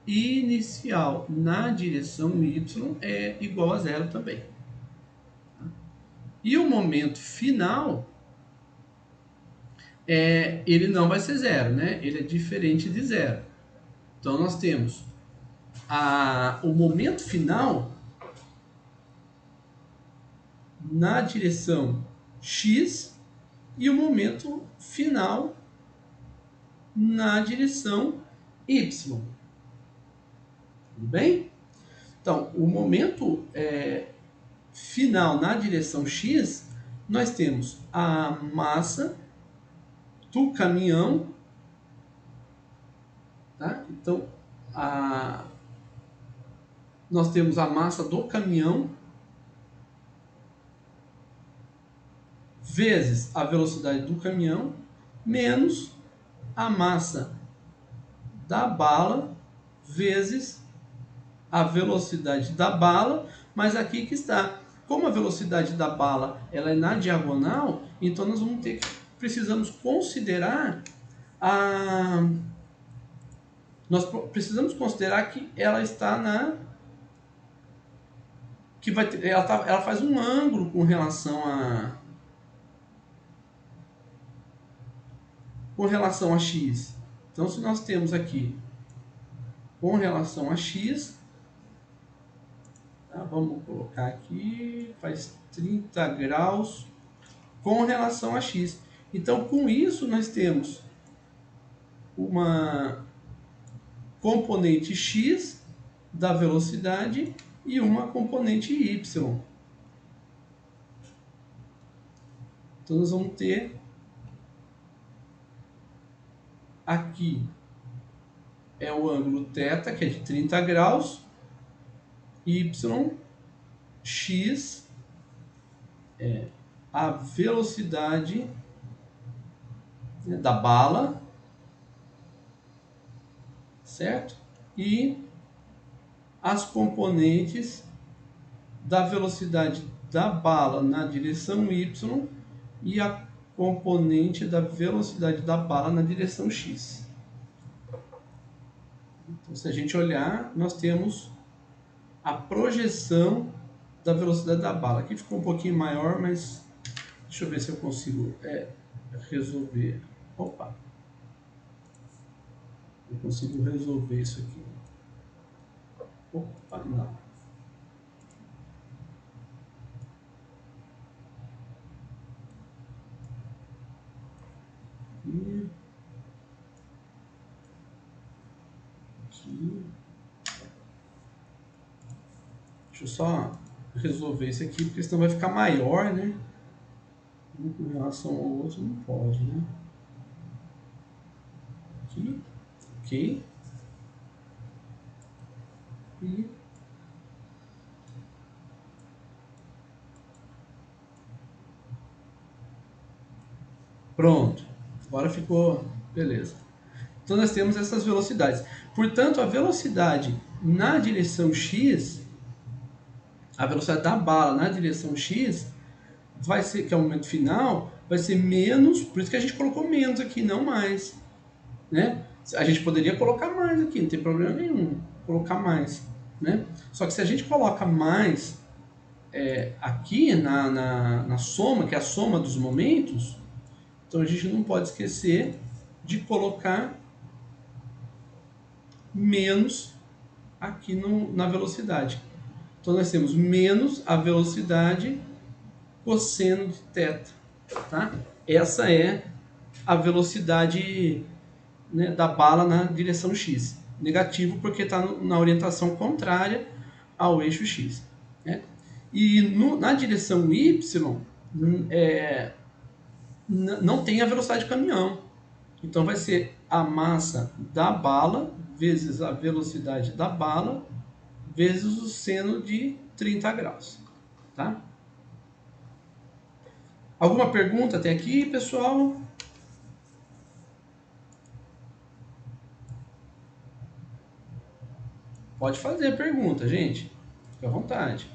S1: inicial na direção y é igual a zero também. E o momento final, ele não vai ser zero, né? Ele é diferente de zero. Então nós temos o momento final na direção x e o momento final na direção y. Tudo bem? Então, o momento final na direção x, nós temos a massa do caminhão, tá? Então, nós temos a massa do caminhão vezes a velocidade do caminhão menos a massa da bala vezes a velocidade da bala, mas aqui que está. Como a velocidade da bala ela é na diagonal, então nós vamos precisamos considerar nós precisamos considerar que ela está ela faz um ângulo com relação a x. Então se nós temos aqui com relação a x, tá, vamos colocar aqui, faz 30 graus com relação a x. Então com isso nós temos uma componente x da velocidade e uma componente y. Então nós vamos ter aqui é o ângulo θ, que é de 30 graus, y, x a velocidade, né, da bala, certo? E as componentes da velocidade da bala na direção Y e a componente da velocidade da bala na direção X. Então, se a gente olhar, nós temos a projeção da velocidade da bala. Aqui ficou um pouquinho maior, mas deixa eu ver se eu consigo resolver. Opa! Eu consigo resolver isso aqui. Opa, não. E aqui. Deixa eu só resolver isso aqui, porque senão vai ficar maior, né? Um com relação ao outro não pode, né? Aqui, ok. E pronto. Agora ficou, beleza. Então nós temos essas velocidades. Portanto, a velocidade na direção X, a velocidade da bala na direção X, vai ser, que é o momento final, vai ser menos, por isso que a gente colocou menos aqui, não mais, né? A gente poderia colocar mais aqui, não tem problema nenhum, colocar mais, né? Só que se a gente coloca mais aqui na soma, que é a soma dos momentos, então a gente não pode esquecer de colocar menos aqui na velocidade. Então nós temos menos a velocidade cosseno de θ, tá? Essa é a velocidade, né, da bala na direção X. Negativo porque está na orientação contrária ao eixo X, né? E na direção Y não tem a velocidade do caminhão. Então vai ser a massa da bala vezes a velocidade da bala vezes o seno de 30 graus, tá? Alguma pergunta até aqui, pessoal? Pode fazer a pergunta, gente. Fique à vontade.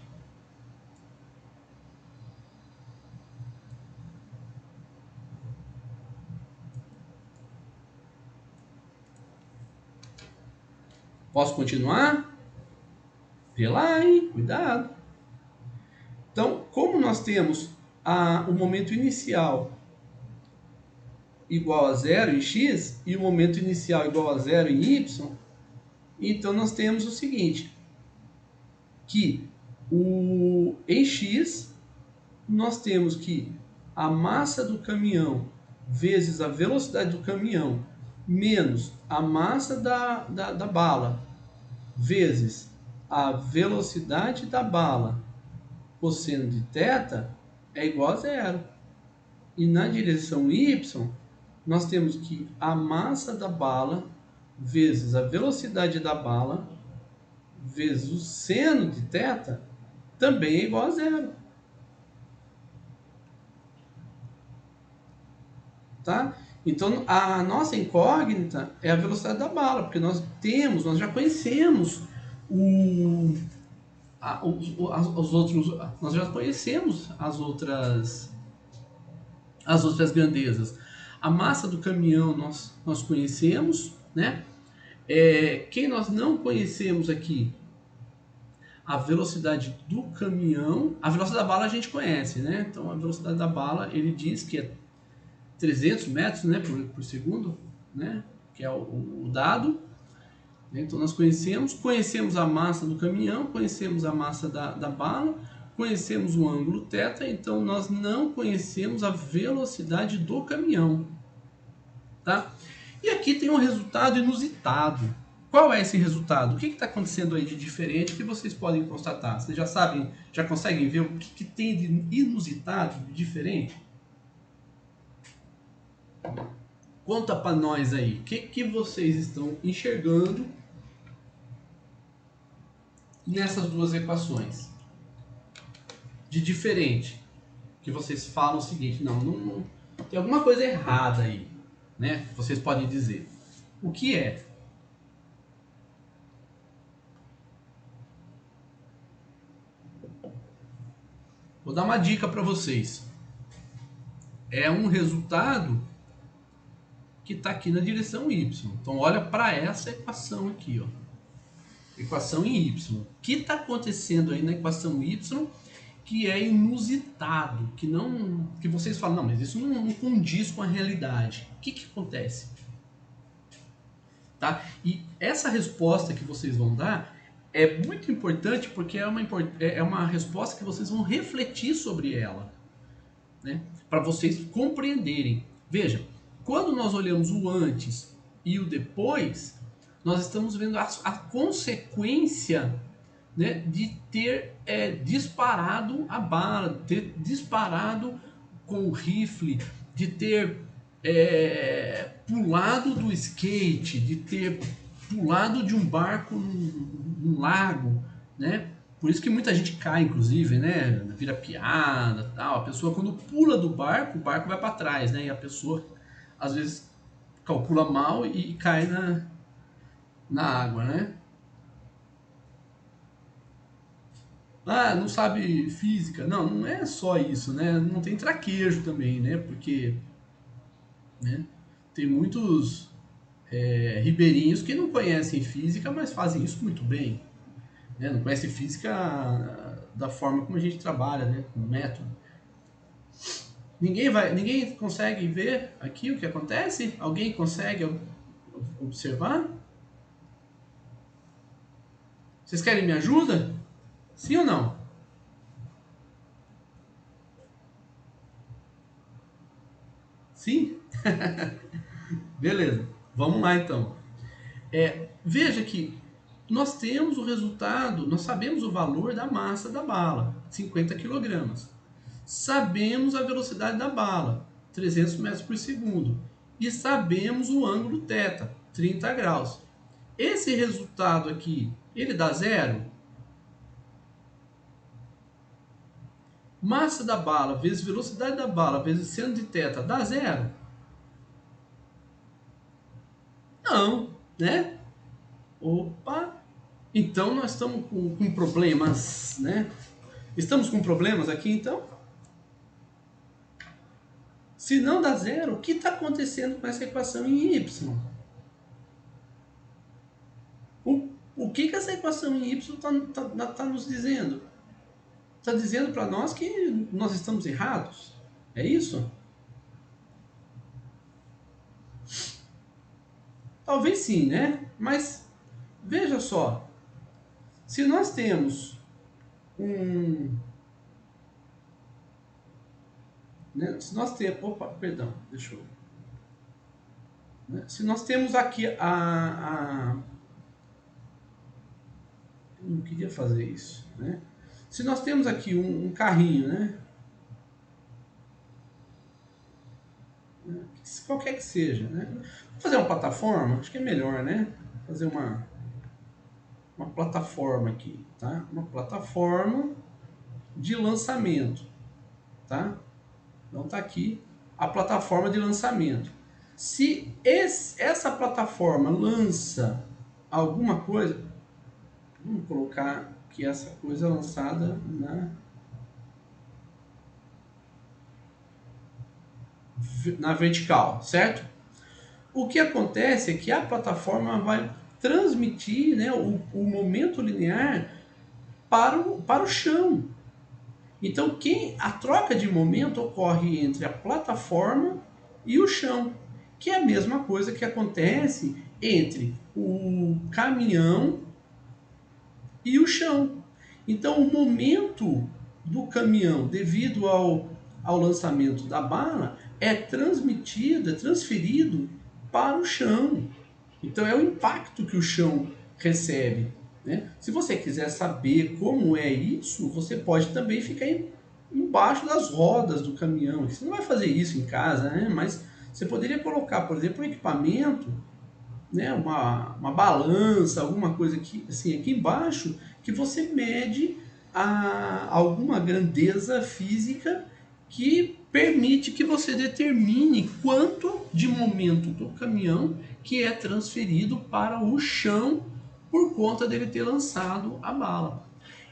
S1: Posso continuar? Vê lá, hein? Cuidado. Então, como nós temos o momento inicial igual a zero em x e o momento inicial igual a zero em y, então nós temos o seguinte, que em x nós temos que a massa do caminhão vezes a velocidade do caminhão menos a massa da bala vezes a velocidade da bala cosseno de θ é igual a zero. E na direção y, nós temos que a massa da bala vezes a velocidade da bala vezes o seno de θ também é igual a zero. Tá? Então, a nossa incógnita é a velocidade da bala, porque nós já conhecemos os outros, nós já conhecemos as outras grandezas. A massa do caminhão nós conhecemos, né? Quem nós não conhecemos aqui? A velocidade do caminhão. A velocidade da bala a gente conhece, né? Então, a velocidade da bala, ele diz que é 300 metros, né, por segundo, né? Que é o dado. Então, nós conhecemos a massa do caminhão, conhecemos a massa da bala, conhecemos o ângulo θ, então nós não conhecemos a velocidade do caminhão, tá? E aqui tem um resultado inusitado. Qual é esse resultado? O que está acontecendo aí de diferente que vocês podem constatar? Vocês já sabem, já conseguem ver o que tem de inusitado, de diferente? Conta para nós aí, o que vocês estão enxergando nessas duas equações de diferente? que vocês falam o seguinte, não tem alguma coisa errada aí, né? Vocês podem dizer. O que é? Vou dar uma dica para vocês. É um resultado que está aqui na direção y. Então olha para essa equação aqui, ó. Equação em y. O que está acontecendo aí na equação y que é inusitado, que vocês falam, não, mas isso não condiz com a realidade. O que acontece? Tá? E essa resposta que vocês vão dar é muito importante porque é uma resposta que vocês vão refletir sobre ela, né? Para vocês compreenderem. Veja, quando nós olhamos o antes e o depois, nós estamos vendo a consequência, né, de ter disparado a bala, ter disparado com o rifle, de ter pulado do skate, de ter pulado de um barco num lago, né? Por isso que muita gente cai, inclusive, né? Vira piada, tal. A pessoa quando pula do barco, o barco vai para trás, né? E a pessoa às vezes calcula mal e cai na água, né? Ah, não sabe física. Não é só isso, né? Não tem traquejo também, né? Porque, né, tem muitos ribeirinhos que não conhecem física, mas fazem isso muito bem, né? Não conhecem física da forma como a gente trabalha, né? Com método. Ninguém consegue ver aqui o que acontece? Alguém consegue observar? Vocês querem me ajuda? Sim ou não? Sim? Beleza. Vamos lá então. Veja que nós temos o resultado, nós sabemos o valor da massa da bala, 50 kg. Sabemos a velocidade da bala, 300 metros por segundo. E sabemos o ângulo θ, 30 graus. Esse resultado aqui, ele dá zero? Massa da bala vezes velocidade da bala vezes seno de θ dá zero? Não, né? Opa! Então nós estamos com problemas, né? Estamos com problemas aqui então? Se não dá zero, o que está acontecendo com essa equação em y? O que essa equação em y está nos dizendo? Está dizendo para nós que nós estamos errados. É isso? Talvez sim, né? Mas veja só. Se nós temos né, se nós temos... Opa, perdão, deixa eu... Né, se nós temos aqui eu não queria fazer isso, né? Se nós temos aqui um carrinho, né? Qualquer que seja, né? Vou fazer uma plataforma, acho que é melhor, né? Fazer uma plataforma aqui, tá? Uma plataforma de lançamento, tá? Então tá aqui a plataforma de lançamento. Se essa plataforma lança alguma coisa, vamos colocar que essa coisa é lançada na vertical, certo? O que acontece é que a plataforma vai transmitir, né, o momento linear para o chão. Então a troca de momento ocorre entre a plataforma e o chão, que é a mesma coisa que acontece entre o caminhão e o chão. Então o momento do caminhão, devido ao lançamento da bala, é transferido para o chão. Então é o impacto que o chão recebe, né? Se você quiser saber como é isso, você pode também ficar embaixo das rodas do caminhão. Você não vai fazer isso em casa, né? Mas você poderia colocar, por exemplo, um equipamento, né? uma balança, alguma coisa aqui, assim, aqui embaixo, que você mede alguma grandeza física que permite que você determine quanto de momento do caminhão que é transferido para o chão por conta dele ter lançado a bala.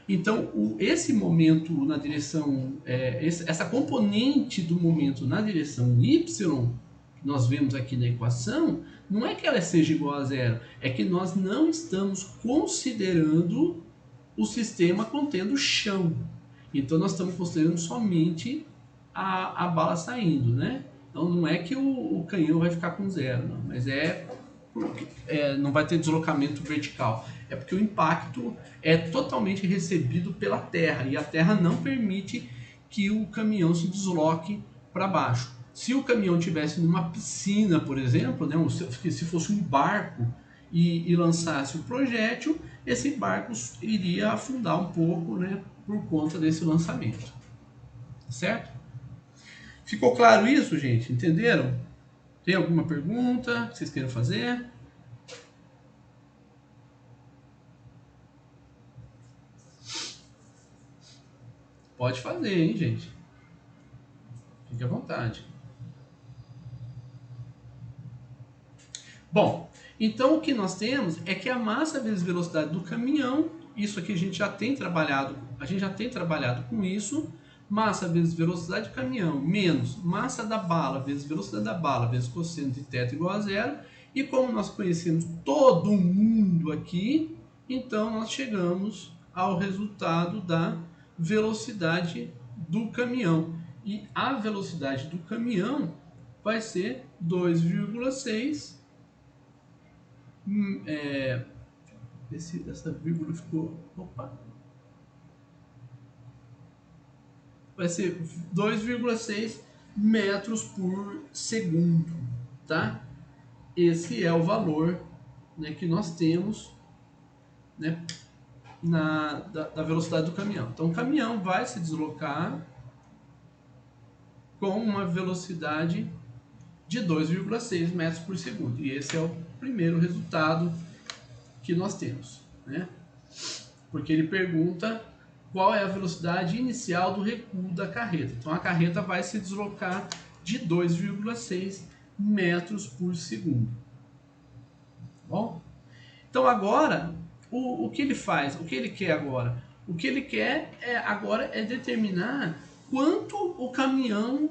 S1: Então, esse momento na direção, essa componente do momento na direção y, que nós vemos aqui na equação, não é que ela seja igual a zero, é que nós não estamos considerando o sistema contendo chão. Então, nós estamos considerando somente a bala saindo, né? Então, não é que o canhão vai ficar com zero, não, mas não vai ter deslocamento vertical. É porque o impacto é totalmente recebido pela terra e a terra não permite que o caminhão se desloque para baixo. Se o caminhão tivesse numa piscina, por exemplo, né, se fosse um barco e lançasse o projétil, esse barco iria afundar um pouco, né, por conta desse lançamento. Certo? Ficou claro isso, gente? Entenderam? Tem alguma pergunta que vocês queiram fazer? Pode fazer, hein, gente? Fique à vontade. Bom, então o que nós temos é que a massa vezes velocidade do caminhão, isso aqui a gente já tem trabalhado com isso, massa vezes velocidade do caminhão menos massa da bala vezes velocidade da bala vezes cosseno de θ igual a zero, e como nós conhecemos todo mundo aqui, então nós chegamos ao resultado da velocidade do caminhão. E a velocidade do caminhão vai ser 2,6. Essa vírgula ficou... Opa! Vai ser 2,6 metros por segundo, tá? Esse é o valor, né, que nós temos, né, da velocidade do caminhão. Então o caminhão vai se deslocar com uma velocidade de 2,6 metros por segundo. E esse é o primeiro resultado que nós temos, né? Porque ele pergunta qual é a velocidade inicial do recuo da carreta. Então a carreta vai se deslocar de 2,6 metros por segundo. Bom? Então agora, o que ele faz? O que ele quer agora? O que ele quer agora é determinar quanto o caminhão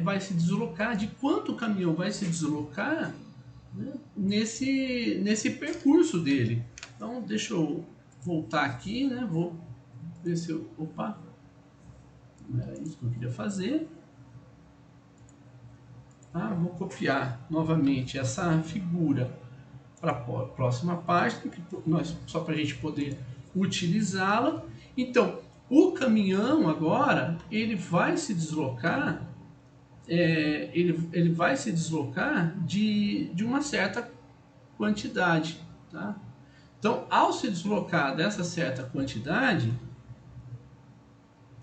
S1: vai se deslocar, de quanto o caminhão vai se deslocar, né, nesse percurso dele. Então deixa eu voltar aqui, né? Vou ver se eu... Opa! Não era isso que eu queria fazer. Vou copiar novamente essa figura para a próxima página, só para a gente poder utilizá-la. Então, o caminhão agora, ele vai se deslocar, ele vai se deslocar de uma certa quantidade, tá? Então, ao se deslocar dessa certa quantidade,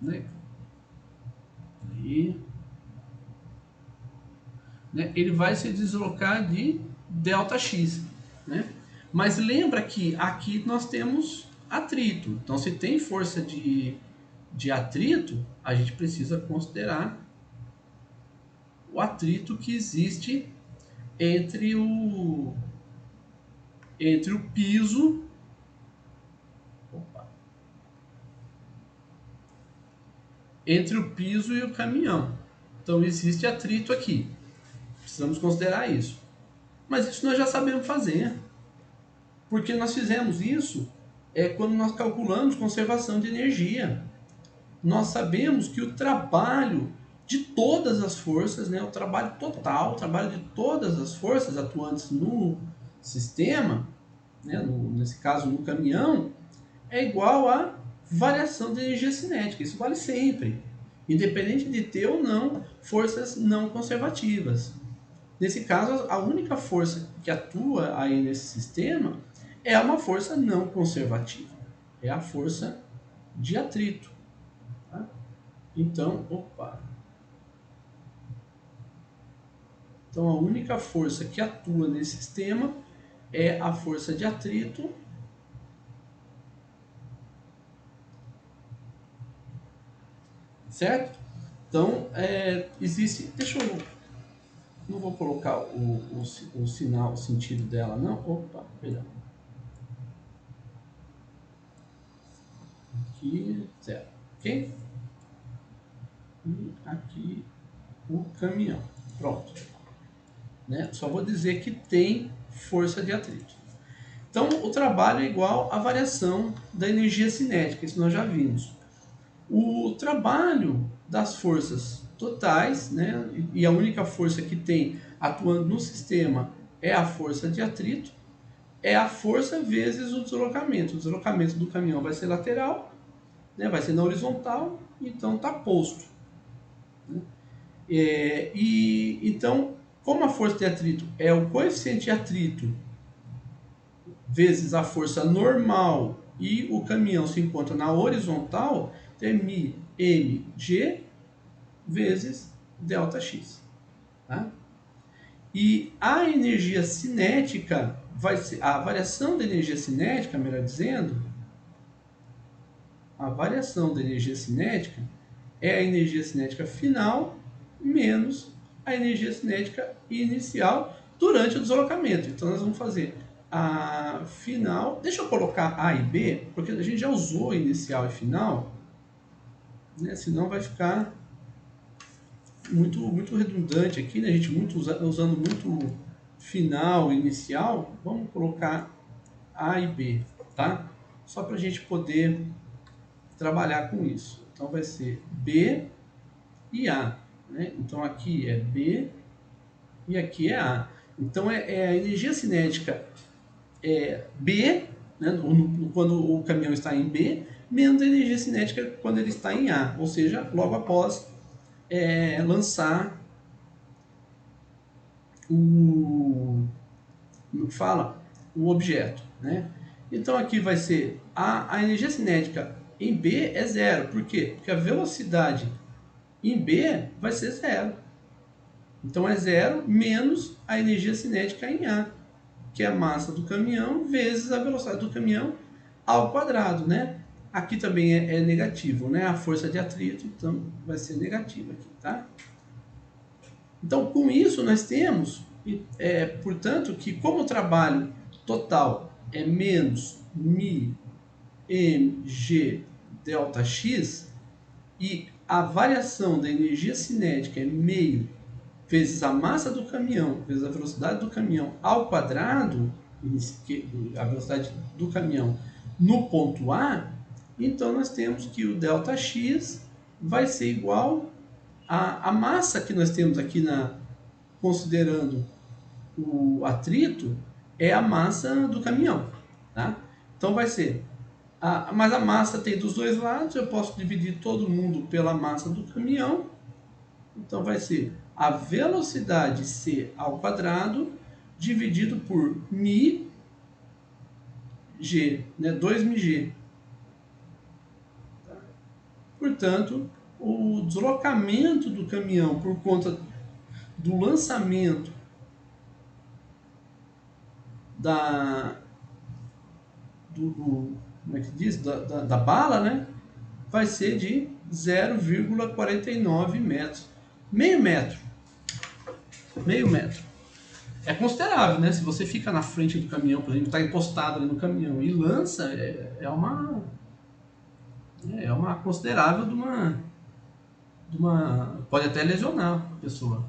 S1: né, ele vai se deslocar de ΔX, né? Mas lembra que aqui nós temos atrito. Então, se tem força de atrito, a gente precisa considerar o atrito que existe entre o piso entre o piso e o caminhão. Então existe atrito aqui. Precisamos considerar isso. Mas isso nós já sabemos fazer. Porque nós fizemos isso quando nós calculamos conservação de energia. Nós sabemos que o trabalho de todas as forças, né, o trabalho total, o trabalho de todas as forças atuantes no sistema, né, nesse caso no caminhão, é igual a variação de energia cinética. Isso vale sempre, independente de ter ou não forças não conservativas. Nesse caso, a única força que atua aí nesse sistema é uma força não conservativa. É a força de atrito. Tá? Então, Então, a única força que atua nesse sistema é a força de atrito. Certo? Então, existe... Deixa eu... Não vou colocar o sinal, o sentido dela, não. Opa, perdão. Aqui, 0. Ok? E aqui o caminhão. Pronto. Né? Só vou dizer que tem força de atrito. Então, o trabalho é igual à variação da energia cinética, isso nós já vimos. O trabalho das forças totais, né, e a única força que tem atuando no sistema é a força de atrito, é a força vezes o deslocamento. O deslocamento do caminhão vai ser lateral, né, vai ser na horizontal, então está posto. Né? Então, como a força de atrito é o coeficiente de atrito vezes a força normal e o caminhão se encontra na horizontal, é μ mg vezes ΔX. Tá? E a energia cinética vai ser a variação da energia cinética, melhor dizendo, a variação da energia cinética é a energia cinética final menos a energia cinética inicial durante o deslocamento. Então nós vamos fazer a final. Deixa eu colocar A e B, porque a gente já usou inicial e final, né? Senão vai ficar muito redundante aqui, né? A gente usando muito final, inicial. Vamos colocar A e B, tá? Só para a gente poder trabalhar com isso. Então vai ser B e A, né? Então aqui é B e aqui é A. Então é a energia cinética B, né, quando o caminhão está em B, menos a energia cinética quando ele está em A, ou seja, logo após lançar o objeto. Né? Então aqui vai ser a energia cinética em B é zero. Por quê? Porque a velocidade em B vai ser zero. Então é zero menos a energia cinética em A, que é a massa do caminhão vezes a velocidade do caminhão ao quadrado, né? Aqui também é negativo, né? A força de atrito, então vai ser negativa aqui, tá? Então, com isso, nós temos, portanto, que como o trabalho total é menos μ mg ΔX e a variação da energia cinética é meio vezes a massa do caminhão, vezes a velocidade do caminhão ao quadrado, a velocidade do caminhão no ponto A, então nós temos que o ΔX vai ser igual à massa que nós temos aqui, considerando o atrito, é a massa do caminhão. Tá? Então vai ser, mas a massa tem dos dois lados, eu posso dividir todo mundo pela massa do caminhão, então vai ser a velocidade c ao quadrado dividido por μg, né, 2μg. Tá? Portanto, o deslocamento do caminhão por conta do lançamento como é que diz? Da bala, né, vai ser de 0,49 metros. Meio metro. É considerável, né? Se você fica na frente do caminhão, por exemplo, está encostado ali no caminhão e lança, é uma considerável pode até lesionar a pessoa.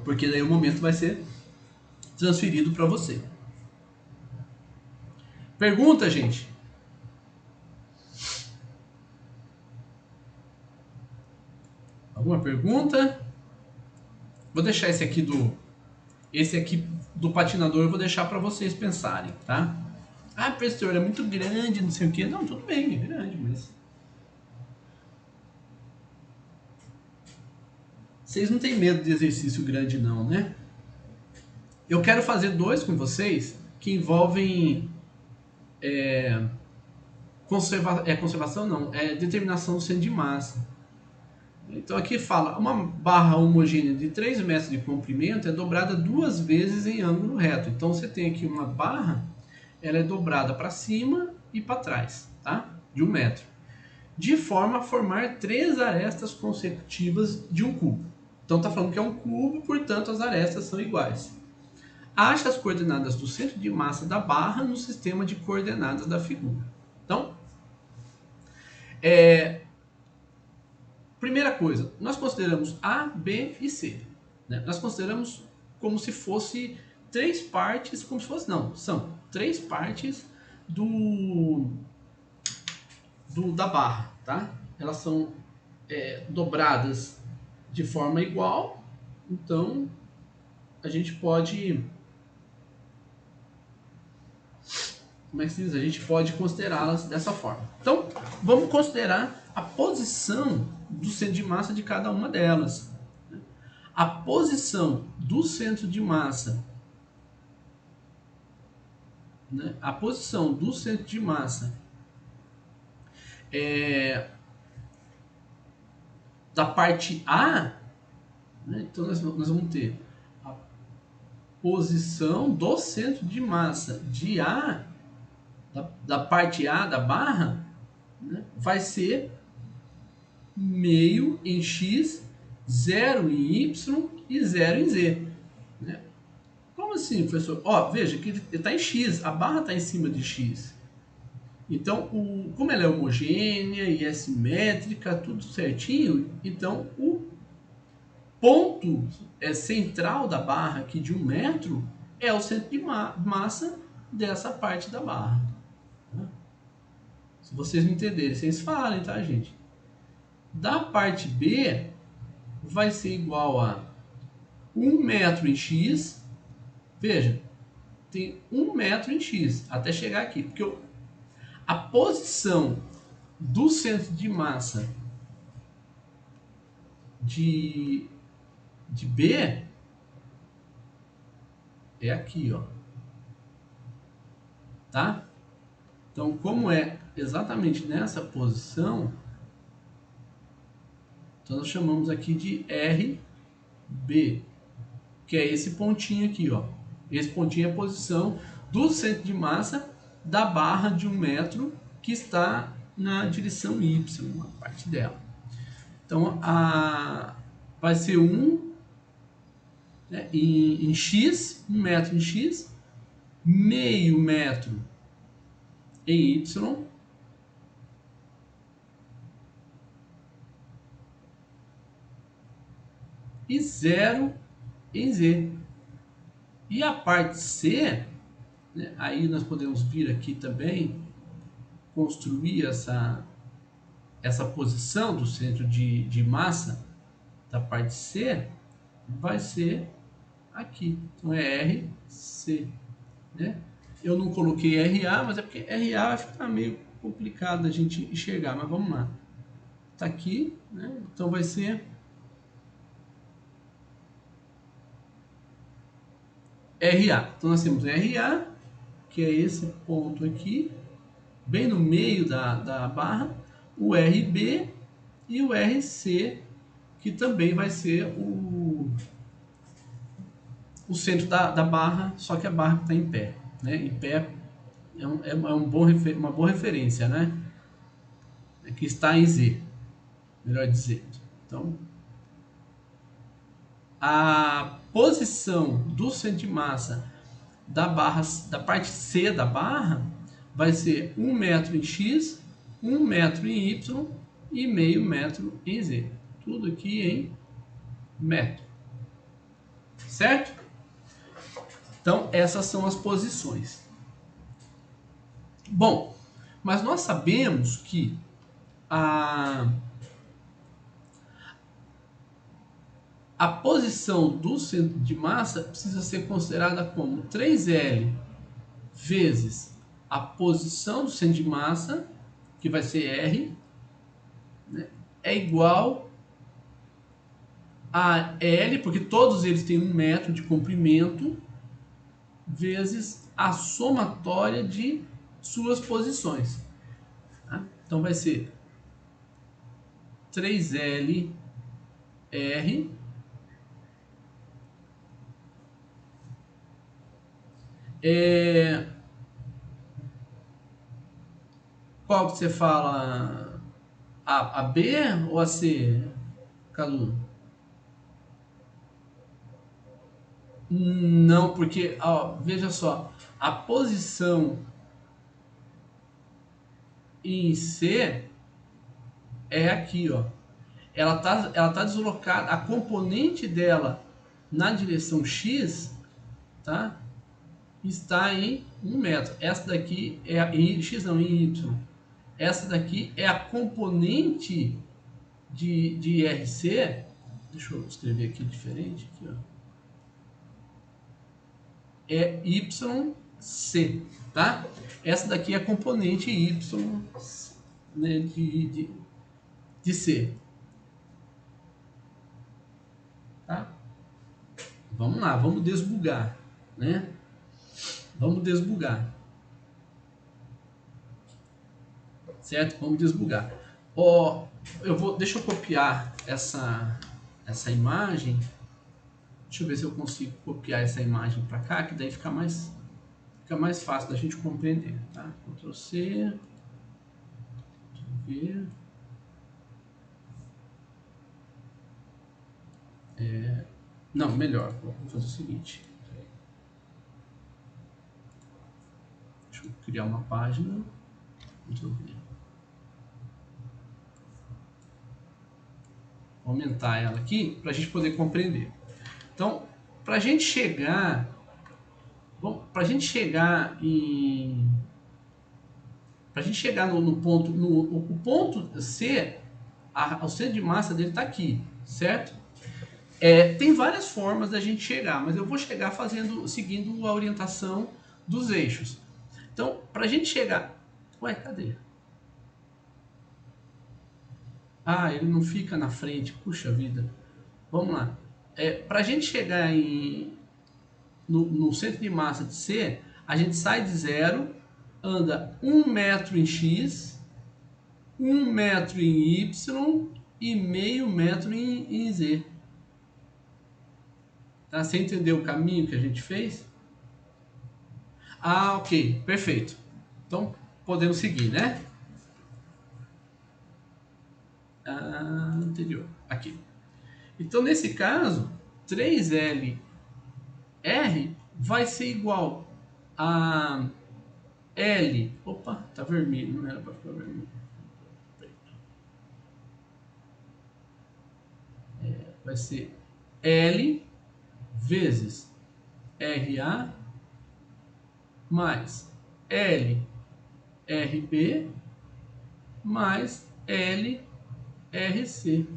S1: Porque daí o momento vai ser transferido para você. Pergunta, gente? Alguma pergunta? Vou deixar esse aqui do patinador, eu vou deixar para vocês pensarem, tá? Ah, professor, é muito grande, não sei o quê. Não, tudo bem, é grande, mas... Vocês não têm medo de exercício grande não, né? Eu quero fazer 2 com vocês que envolvem conservação não, determinação do centro de massa. Então aqui fala, uma barra homogênea de 3 metros de comprimento é dobrada 2 vezes em ângulo reto. Então você tem aqui uma barra, ela é dobrada para cima e para trás, tá? De 1 metro. de forma a formar 3 arestas consecutivas de um cubo. Então está falando que é um cubo, portanto as arestas são iguais. Ache as coordenadas do centro de massa da barra no sistema de coordenadas da figura. Então, primeira coisa, nós consideramos A, B e C. Né? Nós consideramos como se fosse 3 partes, como se fosse, não, são 3 partes da barra, tá? Elas são dobradas de forma igual, então a gente pode, como é que se diz? A gente pode considerá-las dessa forma. Então, vamos considerar a posição do centro de massa de cada uma delas. A posição do centro de massa, né? A posição do centro de massa da parte A, né? Então nós vamos ter a posição do centro de massa de A, da parte A da barra, né? Vai ser meio em X, 0 em Y e 0 em Z. Né? Como assim, professor? Ó, veja que ele está em X, a barra está em cima de X. Então, como ela é homogênea e é simétrica, tudo certinho, então o ponto central da barra aqui de 1 metro é o centro de massa dessa parte da barra. Se vocês me entenderem, vocês falem, tá, gente? Da parte B vai ser igual a 1 metro em X. Veja, tem 1 metro em X até chegar aqui. Porque a posição do centro de massa de B é aqui, ó. Tá? Então, como é exatamente nessa posição, então nós chamamos aqui de RB, que é esse pontinho aqui, ó. Esse pontinho é a posição do centro de massa da barra de 1 metro que está na direção Y, a parte dela. Então, vai ser 1, né, em X, 1 metro em X, meio metro em Y, e 0 em Z. E a parte C, né, aí nós podemos vir aqui também, construir essa posição do centro de massa da parte C, vai ser aqui. Então é RC. Né? Eu não coloquei RA, mas é porque RA vai ficar meio complicado a gente enxergar, mas vamos lá. Está aqui, né? Então vai ser RA. Então nós temos RA, que é esse ponto aqui, bem no meio da barra, o RB e o RC, que também vai ser o centro da barra, só que a barra está em pé. Né? Em pé é uma boa referência, né? Que está em Z, melhor dizendo. Então, a posição do centro de massa da parte C da barra vai ser 1 metro em X, 1 metro em Y e meio metro em Z. Tudo aqui em metro. Certo? Então, essas são as posições. Bom, mas nós sabemos que a posição do centro de massa precisa ser considerada como 3L vezes a posição do centro de massa, que vai ser R, né, é igual a L, porque todos eles têm 1 metro de comprimento, vezes a somatória de suas posições. Tá? Então vai ser 3LR qual que você fala, A B ou a C, Calu? Não, porque, ó, veja só, a posição em C é aqui, ó. Ela tá deslocada, a componente dela na direção X, tá? Está em 1 metro. Essa daqui é em X, não, em Y. Essa daqui é a componente de IRC. Deixa eu escrever aqui diferente. Aqui, ó. É YC, tá? Essa daqui é a componente Y, né, de C. Tá? Vamos lá, vamos desbugar, né? Vamos desbugar. Certo? Vamos desbugar. Ó, deixa eu copiar essa imagem. Deixa eu ver se eu consigo copiar essa imagem para cá, que daí fica mais fácil da gente compreender, tá? Ctrl C. Deixa eu ver. Não, melhor. Vou fazer o seguinte. Deixa eu criar uma página. Ctrl V. Vou aumentar ela aqui para a gente poder compreender. Então, para a gente chegar no ponto, o ponto C, o centro de massa dele está aqui, certo? Tem várias formas da gente chegar, mas eu vou chegar seguindo a orientação dos eixos. Então, para a gente chegar... Ué, cadê? Ah, ele não fica na frente, puxa vida. Vamos lá. Para a gente chegar no centro de massa de C, a gente sai de zero, anda 1 metro em X, 1 metro em Y e meio metro em Z. Tá? Você entendeu o caminho que a gente fez? Ah, ok, perfeito. Então, podemos seguir, né? Anterior, aqui. Então, nesse caso, 3LR vai ser igual a L. Opa, tá vermelho, não era para ficar vermelho. Vai ser L vezes RA mais LRB mais LRC.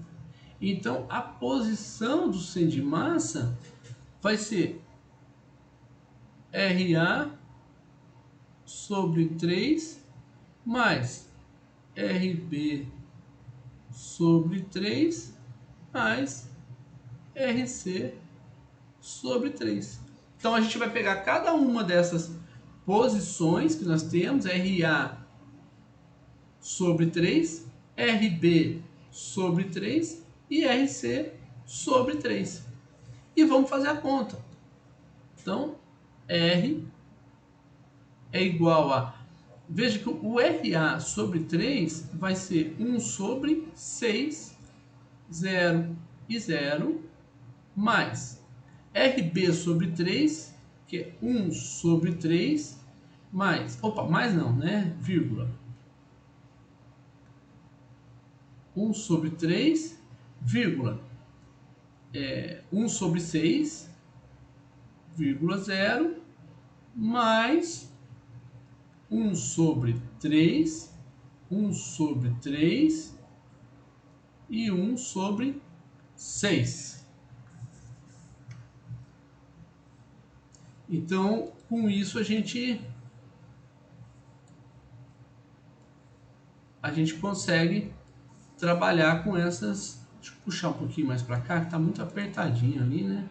S1: Então, a posição do centro de massa vai ser RA sobre 3 mais RB sobre 3 mais RC sobre 3. Então, a gente vai pegar cada uma dessas posições que nós temos, RA sobre 3, RB sobre 3 e RC sobre 3. E vamos fazer a conta. Então, R é igual a... Veja que o RA sobre 3 vai ser 1 sobre 6, 0 e 0, mais RB sobre 3, que é 1 sobre 3, mais... Opa, mais não, né? Vírgula. 1 sobre 3, vírgula. 1 sobre 6, vírgula 0, mais 1 sobre 3, 1 sobre 3 e 1 sobre 6. Então, com isso a gente consegue trabalhar com essas... Deixa eu puxar um pouquinho mais para cá, que está muito apertadinho ali, né?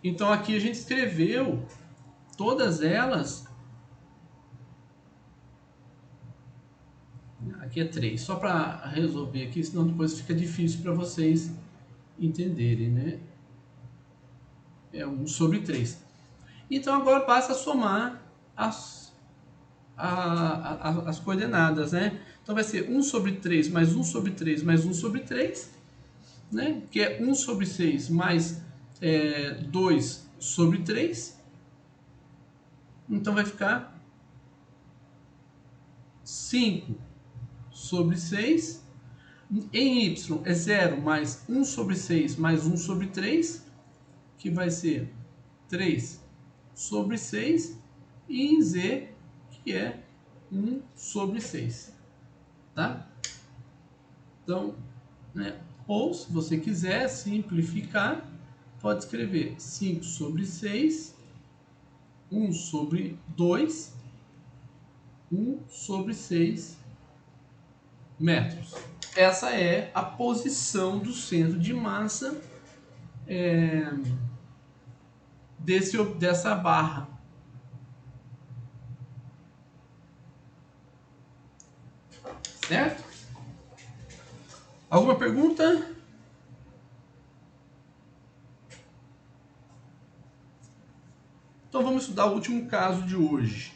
S1: Então aqui a gente escreveu todas elas. Aqui é 3, só para resolver aqui, senão depois fica difícil para vocês entenderem, né? É 1 sobre 3. Então agora basta somar as coordenadas, né? Então vai ser 1 sobre 3 mais 1 sobre 3 mais 1 sobre 3, né? Que é 1 sobre 6 mais 2 sobre 3. Então vai ficar 5 sobre 6. Em y é 0 mais 1 sobre 6 mais 1 sobre 3, que vai ser 3 sobre 6. E em z, que é 1 sobre 6. Tá? Então, né? Ou, se você quiser simplificar, pode escrever 5 sobre 6, 1 sobre 2, 1 sobre 6 metros. Essa é a posição do centro de massa dessa barra. Certo? Alguma pergunta? Então vamos estudar o último caso de hoje.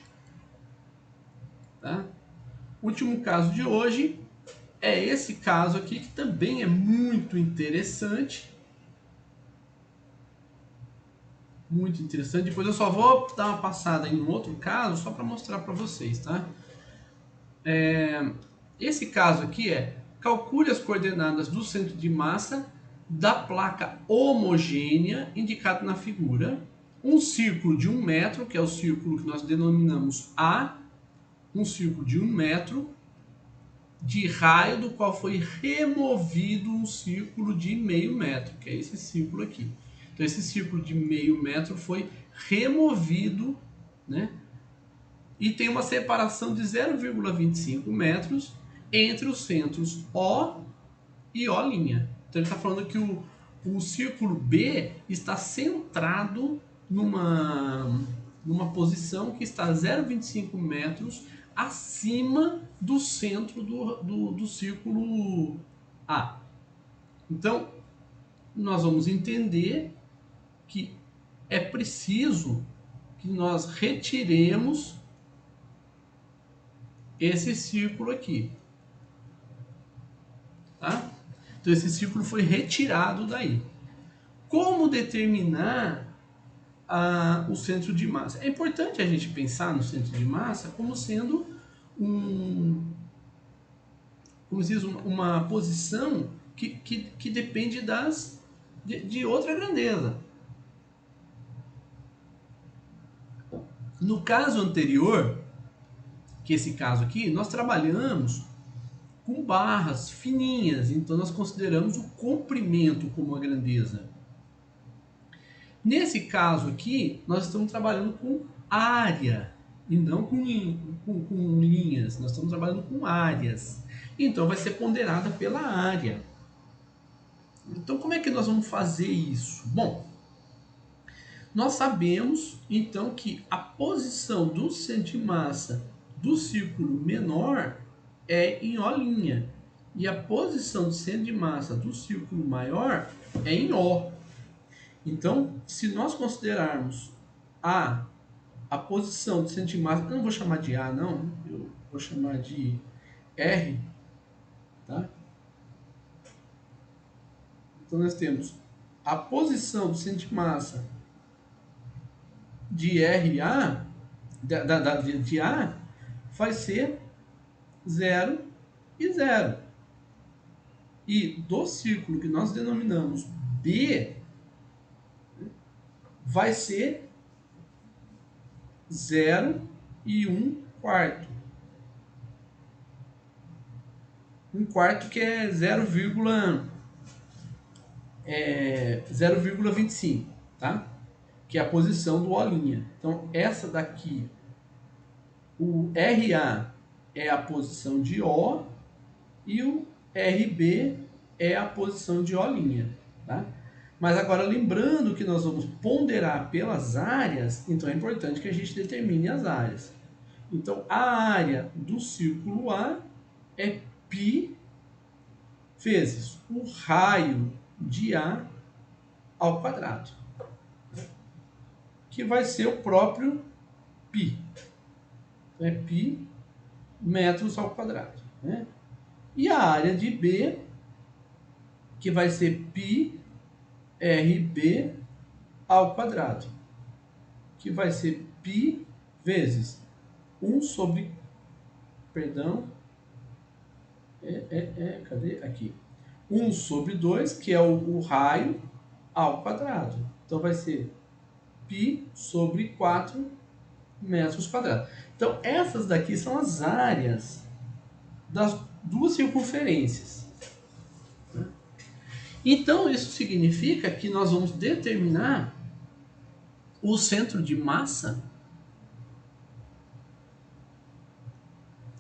S1: Tá? O último caso de hoje é esse caso aqui, que também é muito interessante. Muito interessante. Depois eu só vou dar uma passada em um outro caso, só para mostrar para vocês, tá? Esse caso aqui calcule as coordenadas do centro de massa da placa homogênea indicado na figura. Um círculo de 1 metro, que é o círculo que nós denominamos A, um círculo de 1 metro, de raio do qual foi removido um círculo de meio metro, que é esse círculo aqui. Então esse círculo de meio metro foi removido, né? E tem uma separação de 0,25 metros entre os centros O e O'. Então ele está falando que o círculo B está centrado numa posição que está a 0,25 metros acima do centro do círculo A. Então, nós vamos entender que é preciso que nós retiremos esse círculo aqui. Tá? Então, esse círculo foi retirado daí. Como determinar o centro de massa? É importante a gente pensar no centro de massa como sendo como se diz, uma posição que depende de outra grandeza. No caso anterior, que esse caso aqui, nós trabalhamos com barras fininhas, então nós consideramos o comprimento como a grandeza. Nesse caso aqui, nós estamos trabalhando com área e não com linhas, nós estamos trabalhando com áreas. Então vai ser ponderada pela área. Então como é que nós vamos fazer isso? Bom, nós sabemos então que a posição do centro de massa do círculo menor é em O', e a posição do centro de massa do círculo maior é em O. Então, se nós considerarmos a posição do centro de massa, eu não vou chamar de A não, eu vou chamar de R, tá? Então nós temos a posição do centro de massa de RA, de A, vai ser 0 e 0. E do círculo que nós denominamos B, vai ser 0 e 1 quarto. 1 quarto que é 0,25, tá? Que é a posição do O'. Então, essa daqui, o RA é a posição de O e o RB é a posição de O', tá? Mas agora, lembrando que nós vamos ponderar pelas áreas, então é importante que a gente determine as áreas. Então, a área do círculo A é π vezes o raio de A ao quadrado. que vai ser o próprio π. Então, é π metros ao quadrado, né? E a área de B, que vai ser π RB ao quadrado, que vai ser π vezes 1 sobre, perdão, cadê? Aqui. 1 sobre 2, que é o raio, ao quadrado. Então, vai ser π sobre 4 metros quadrados. Então, essas daqui são as áreas das duas circunferências. Então, isso significa que nós vamos determinar o centro de massa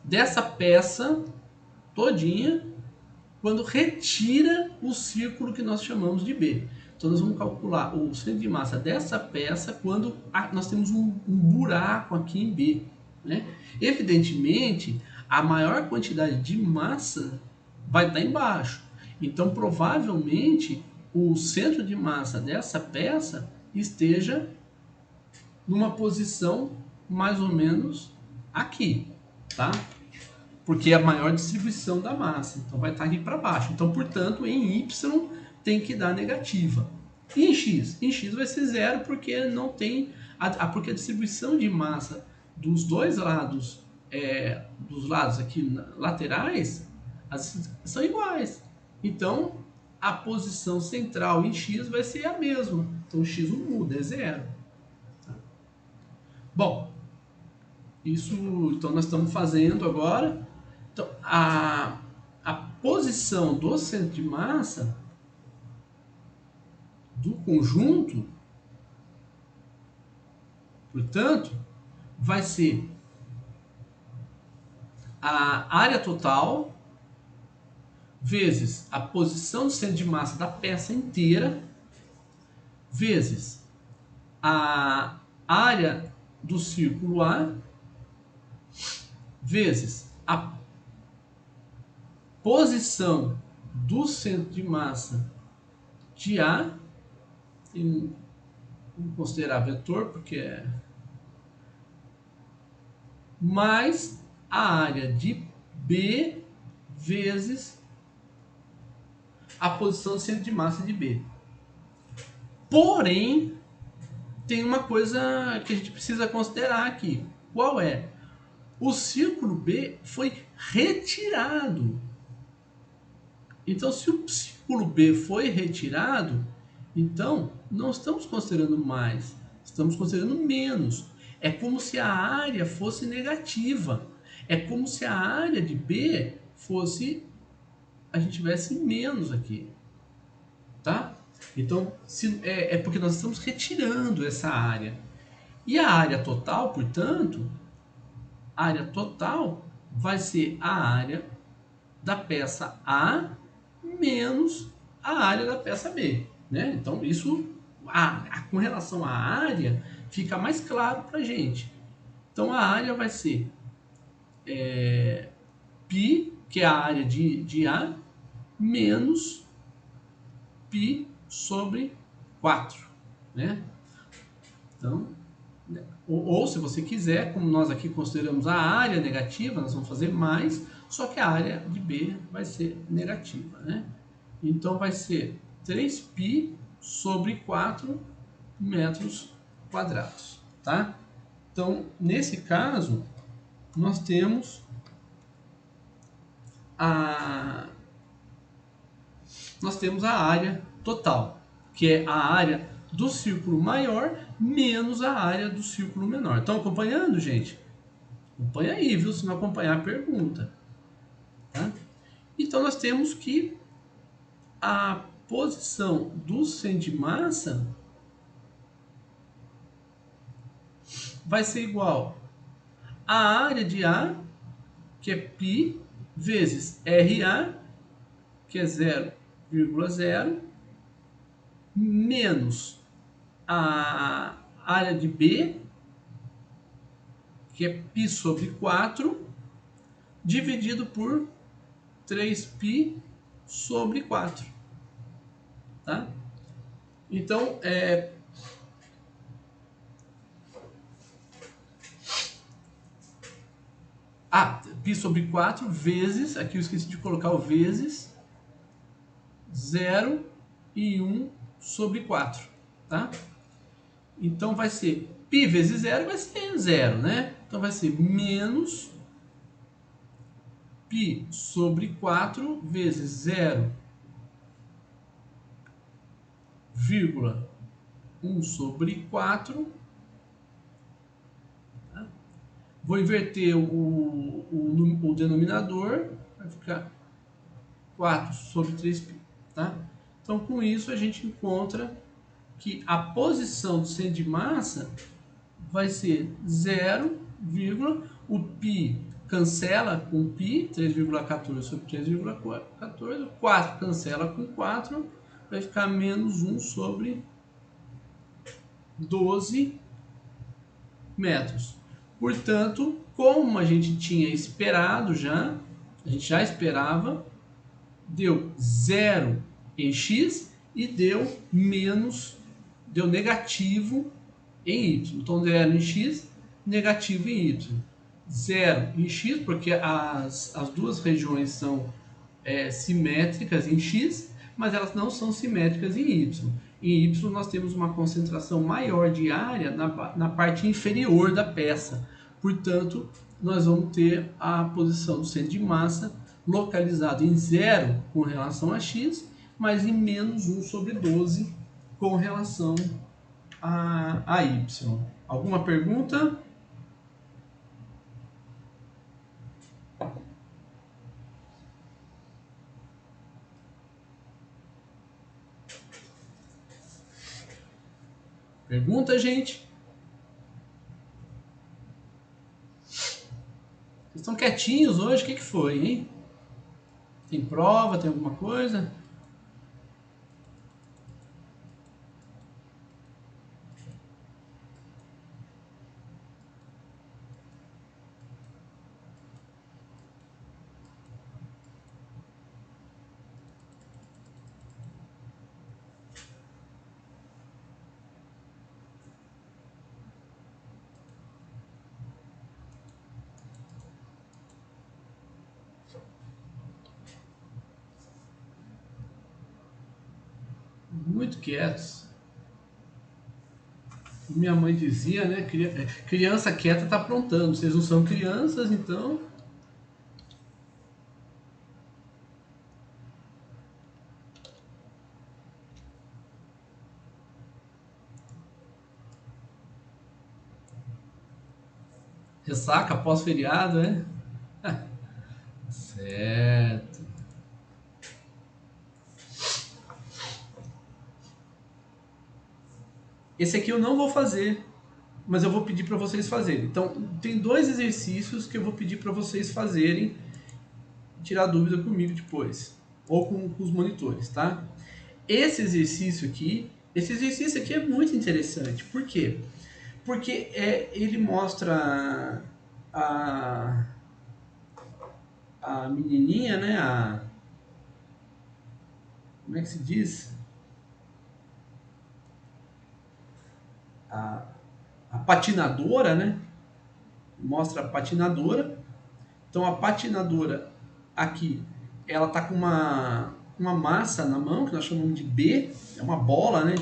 S1: dessa peça todinha quando retira o círculo que nós chamamos de B. Então, nós vamos calcular o centro de massa dessa peça quando nós temos um buraco aqui em B, né? Evidentemente, a maior quantidade de massa vai estar embaixo. Então, provavelmente, o centro de massa dessa peça esteja numa posição mais ou menos aqui, tá? Porque é a maior distribuição da massa, então vai estar aqui para baixo. Então, portanto, em Y tem que dar negativa. E em X? Em X vai ser zero, porque não tem porque a distribuição de massa dos dois lados, dos lados aqui laterais, são iguais. Então, a posição central em X vai ser a mesma. Então, X não muda, é zero. Bom, isso então nós estamos fazendo agora. Então, a posição do centro de massa do conjunto, portanto, vai ser a área total vezes a posição do centro de massa da peça inteira vezes a área do círculo A vezes a posição do centro de massa de A, vamos considerar vetor, porque é mais a área de B vezes a posição do centro de massa de B. Porém, tem uma coisa que a gente precisa considerar aqui. Qual é? O círculo B foi retirado. Então, se o círculo B foi retirado, então não estamos considerando mais, estamos considerando menos. É como se a área fosse negativa. É como se a área de B fosse, a gente tivesse menos aqui, tá? Então, é porque nós estamos retirando essa área. E a área total, portanto, a área total vai ser a área da peça A menos a área da peça B, né? Então, isso, com relação à área, fica mais claro para a gente. Então, a área vai ser π, que é a área de A, menos π sobre 4, né? Então, ou se você quiser, como nós aqui consideramos a área negativa, nós vamos fazer mais, só que a área de B vai ser negativa, né? Então, vai ser 3π sobre 4 metros quadrados, tá? Então, nesse caso, nós temos a área total, que é a área do círculo maior menos a área do círculo menor. Estão acompanhando, gente? Acompanha aí, viu? Se não acompanhar, pergunta. Tá? Então, nós temos que a posição do centro de massa vai ser igual à área de A, que é π, vezes RA, que é 0,0, menos a área de B, que é π sobre 4, dividido por 3π sobre 4. Tá? Então, π sobre 4 vezes, aqui eu esqueci de colocar o vezes, 0 e 1 sobre 4, tá? Então vai ser π vezes 0 vai ser 0, né? Então vai ser menos π sobre 4 vezes 0,1 sobre 4. Tá? Vou inverter o denominador, vai ficar 4 sobre 3π. Tá? Então com isso a gente encontra que a posição do centro de massa vai ser 0, o π cancela com π, 3,14 sobre 3,14, 4 cancela com 4, vai ficar menos 1 sobre 12 metros. Portanto, como a gente tinha esperado já, a gente já esperava, deu 0 em x e deu negativo em y. Então 0 em x, negativo em y. 0 em x, porque as duas regiões são simétricas em x, mas elas não são simétricas em y. Em y nós temos uma concentração maior de área na parte inferior da peça. Portanto, nós vamos ter a posição do centro de massa localizado em 0 com relação a x, mas em menos 1 sobre 12 com relação a y. Alguma pergunta? Pergunta, gente? Vocês estão quietinhos hoje? O que foi, hein? Tem prova? Tem alguma coisa? Muito quietos. Minha mãe dizia, né? Criança quieta tá aprontando. Vocês não são crianças, então. Ressaca pós-feriado, né? Certo. Esse aqui eu não vou fazer, mas eu vou pedir para vocês fazerem. Então, tem 2 exercícios que eu vou pedir para vocês fazerem, tirar dúvida comigo depois, ou com os monitores, tá? Esse exercício aqui é muito interessante. Por quê? Porque ele mostra a menininha, né? Como é que se diz? A patinadora, né? Mostra a patinadora. Então a patinadora aqui, ela tá com uma massa na mão, que nós chamamos de B, é uma bola, né?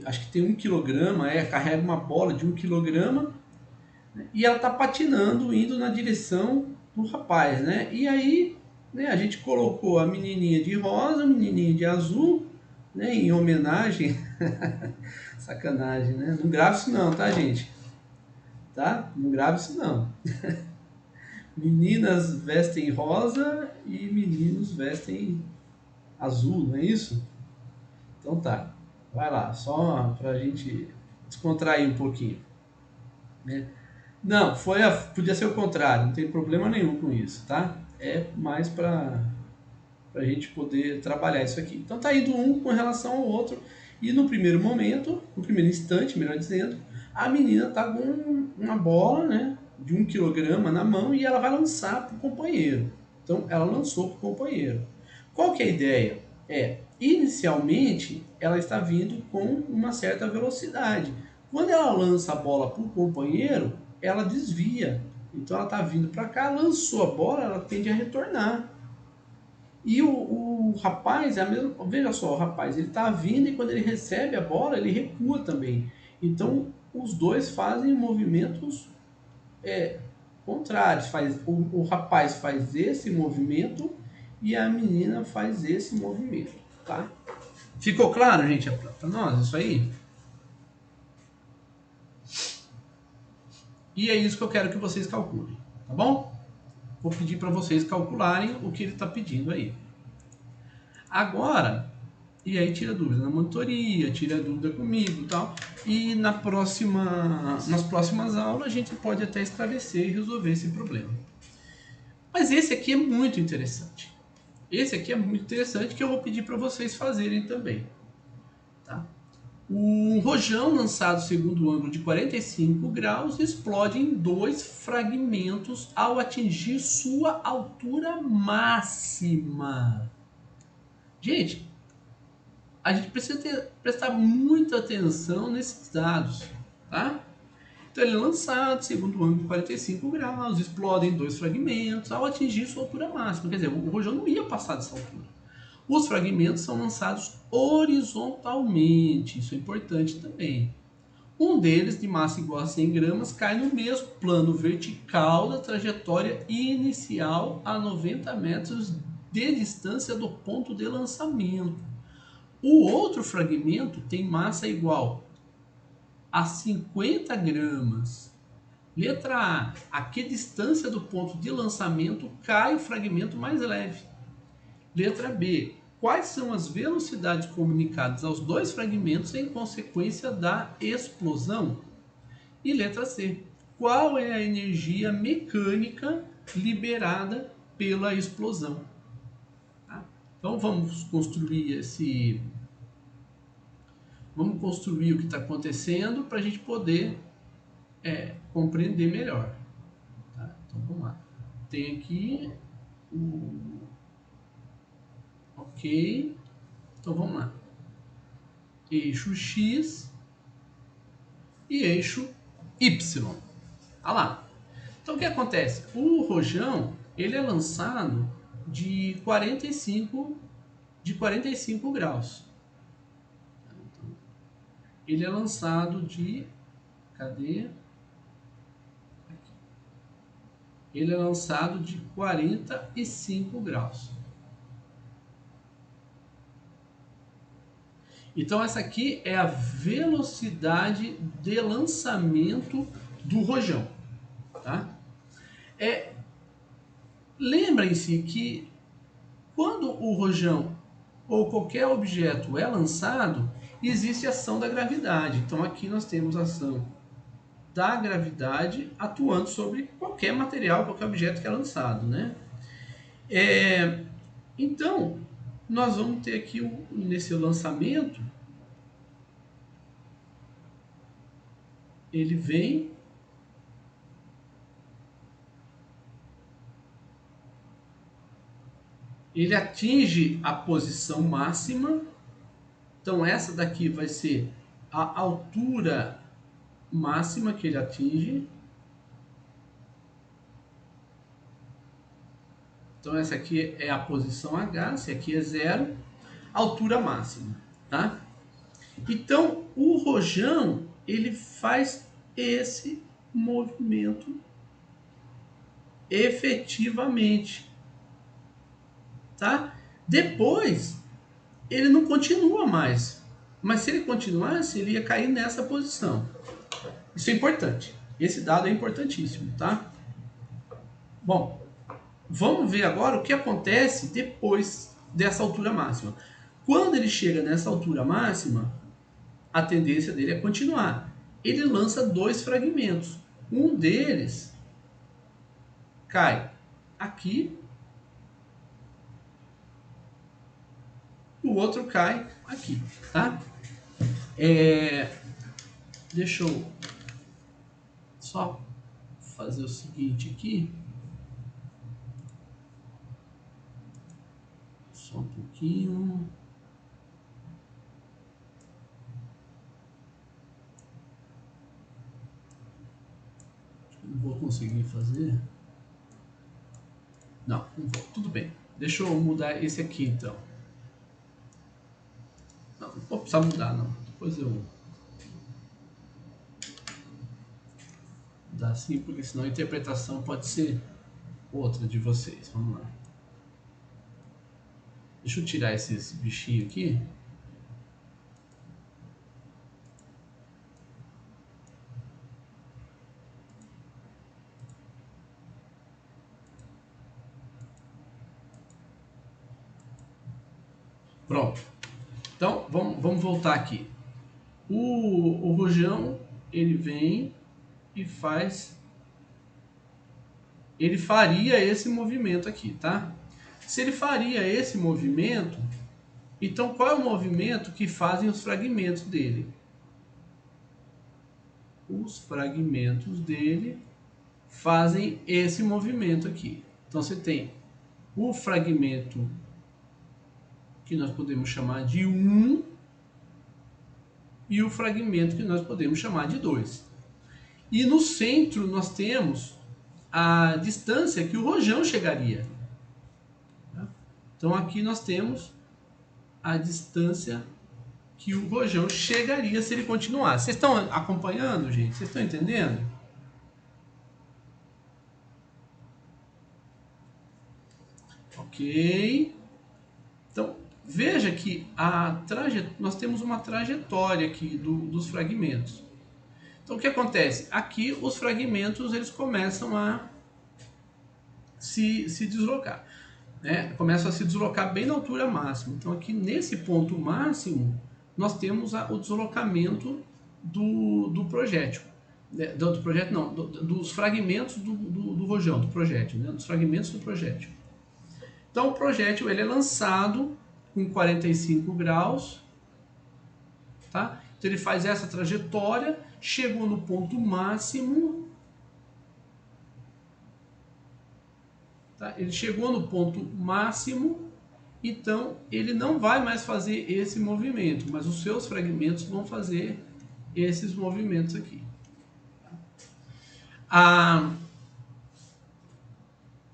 S1: Acho que tem 1 quilograma, carrega uma bola de 1 quilograma, né, e ela tá patinando, indo na direção do rapaz, né? E aí, né, a gente colocou a menininha de rosa, a menininha de azul, né, em homenagem. Sacanagem, né? Não grave isso não, tá, gente? Tá? Não grave isso não. Meninas vestem rosa e meninos vestem azul, não é isso? Então tá. Vai lá, só pra gente descontrair um pouquinho, né? Não, podia ser o contrário, não tem problema nenhum com isso, tá? É mais pra gente poder trabalhar isso aqui. Então tá indo um com relação ao outro, e no primeiro momento, no primeiro instante, melhor dizendo, a menina tá com uma bola, né, de 1 quilograma na mão, e ela vai lançar pro companheiro. Então ela lançou pro companheiro. Qual que é a ideia? Inicialmente ela está vindo com uma certa velocidade. Quando ela lança a bola pro companheiro, ela desvia. Então ela está vindo para cá, lançou a bola, ela tende a retornar. E o rapaz, é a mesma, veja só, o rapaz, ele está vindo e quando ele recebe a bola, ele recua também. Então os dois fazem movimentos contrários. O rapaz faz esse movimento e a menina faz esse movimento, tá? Ficou claro, gente, para nós isso aí? E é isso que eu quero que vocês calculem, tá bom? Vou pedir para vocês calcularem o que ele está pedindo aí. Agora, e aí tira dúvida na monitoria, tira dúvida comigo e tal. E nas próximas aulas a gente pode até esclarecer e resolver esse problema. Mas esse aqui é muito interessante. Esse aqui é muito interessante que eu vou pedir para vocês fazerem também. Tá? O rojão lançado segundo ângulo de 45 graus explode em 2 fragmentos ao atingir sua altura máxima. Gente, a gente precisa prestar muita atenção nesses dados, tá? Então ele é lançado segundo ângulo de 45 graus, explode em 2 fragmentos ao atingir sua altura máxima. Quer dizer, o rojão não ia passar dessa altura. Os fragmentos são lançados horizontalmente, isso é importante também. Um deles, de massa igual a 100 gramas, cai no mesmo plano vertical da trajetória inicial a 90 metros de distância do ponto de lançamento. O outro fragmento tem massa igual a 50 gramas. Letra A que distância do ponto de lançamento cai o fragmento mais leve? Letra B. Quais são as velocidades comunicadas aos dois fragmentos em consequência da explosão? E letra C. Qual é a energia mecânica liberada pela explosão? Tá? Então vamos construir o que está acontecendo para a gente poder compreender melhor. Tá? Então vamos lá. Tem aqui o ok. Então vamos lá. Eixo X e eixo Y. Olha lá. Então o que acontece? O rojão ele é lançado de 45 graus. Ele é lançado de cadê? Aqui. Ele é lançado de 45 graus. Então essa aqui é a velocidade de lançamento do rojão, tá? Lembrem-se que quando o rojão ou qualquer objeto é lançado, existe ação da gravidade. Então aqui nós temos a ação da gravidade atuando sobre qualquer material, qualquer objeto que é lançado, né? Então nós vamos ter aqui nesse lançamento, ele vem ele atinge a posição máxima. Então essa daqui vai ser a altura máxima que ele atinge. Então essa aqui é a posição H, essa aqui é 0, altura máxima, tá? Então o rojão ele faz esse movimento efetivamente, tá? Depois ele não continua mais, mas se ele continuasse ele ia cair nessa posição. Isso é importante. Esse dado é importantíssimo, tá? Bom, vamos ver agora o que acontece depois dessa altura máxima. Quando ele chega nessa altura máxima, a tendência dele é continuar. Ele lança 2 fragmentos. Um deles cai aqui, o outro cai aqui, tá? Deixa eu só fazer o seguinte aqui. Só um pouquinho. Deixa eu Não vou conseguir fazer. Não vou. Tudo bem. Deixa eu mudar esse aqui então. Não vou precisar mudar não. Depois eu dá assim, porque senão a interpretação pode ser outra de vocês. Vamos lá. Deixa eu tirar esse bichinho aqui. Pronto. Então, vamos voltar aqui. O rojão, ele vem e faz... Ele faria esse movimento aqui, tá? Se ele faria esse movimento, então qual é o movimento que fazem os fragmentos dele? Os fragmentos dele fazem esse movimento aqui. Então você tem o fragmento que nós podemos chamar de 1 e o fragmento que nós podemos chamar de 2. E no centro nós temos a distância que o rojão chegaria. Então aqui nós temos a distância que o rojão chegaria se ele continuasse. Vocês estão acompanhando, gente? Vocês estão entendendo? Ok. Então, veja que nós temos uma trajetória aqui dos fragmentos. Então, o que acontece? Aqui, os fragmentos eles começam a se deslocar. Né? Começam a se deslocar bem na altura máxima. Então, aqui nesse ponto máximo, nós temos o deslocamento do projétil. Do projétil não, dos fragmentos do rojão, do projétil, né? Dos fragmentos do projétil. Então o projétil ele é lançado com 45 graus, tá? Então ele faz essa trajetória, chegou no ponto máximo, tá? Ele chegou no ponto máximo, então ele não vai mais fazer esse movimento, mas os seus fragmentos vão fazer esses movimentos aqui.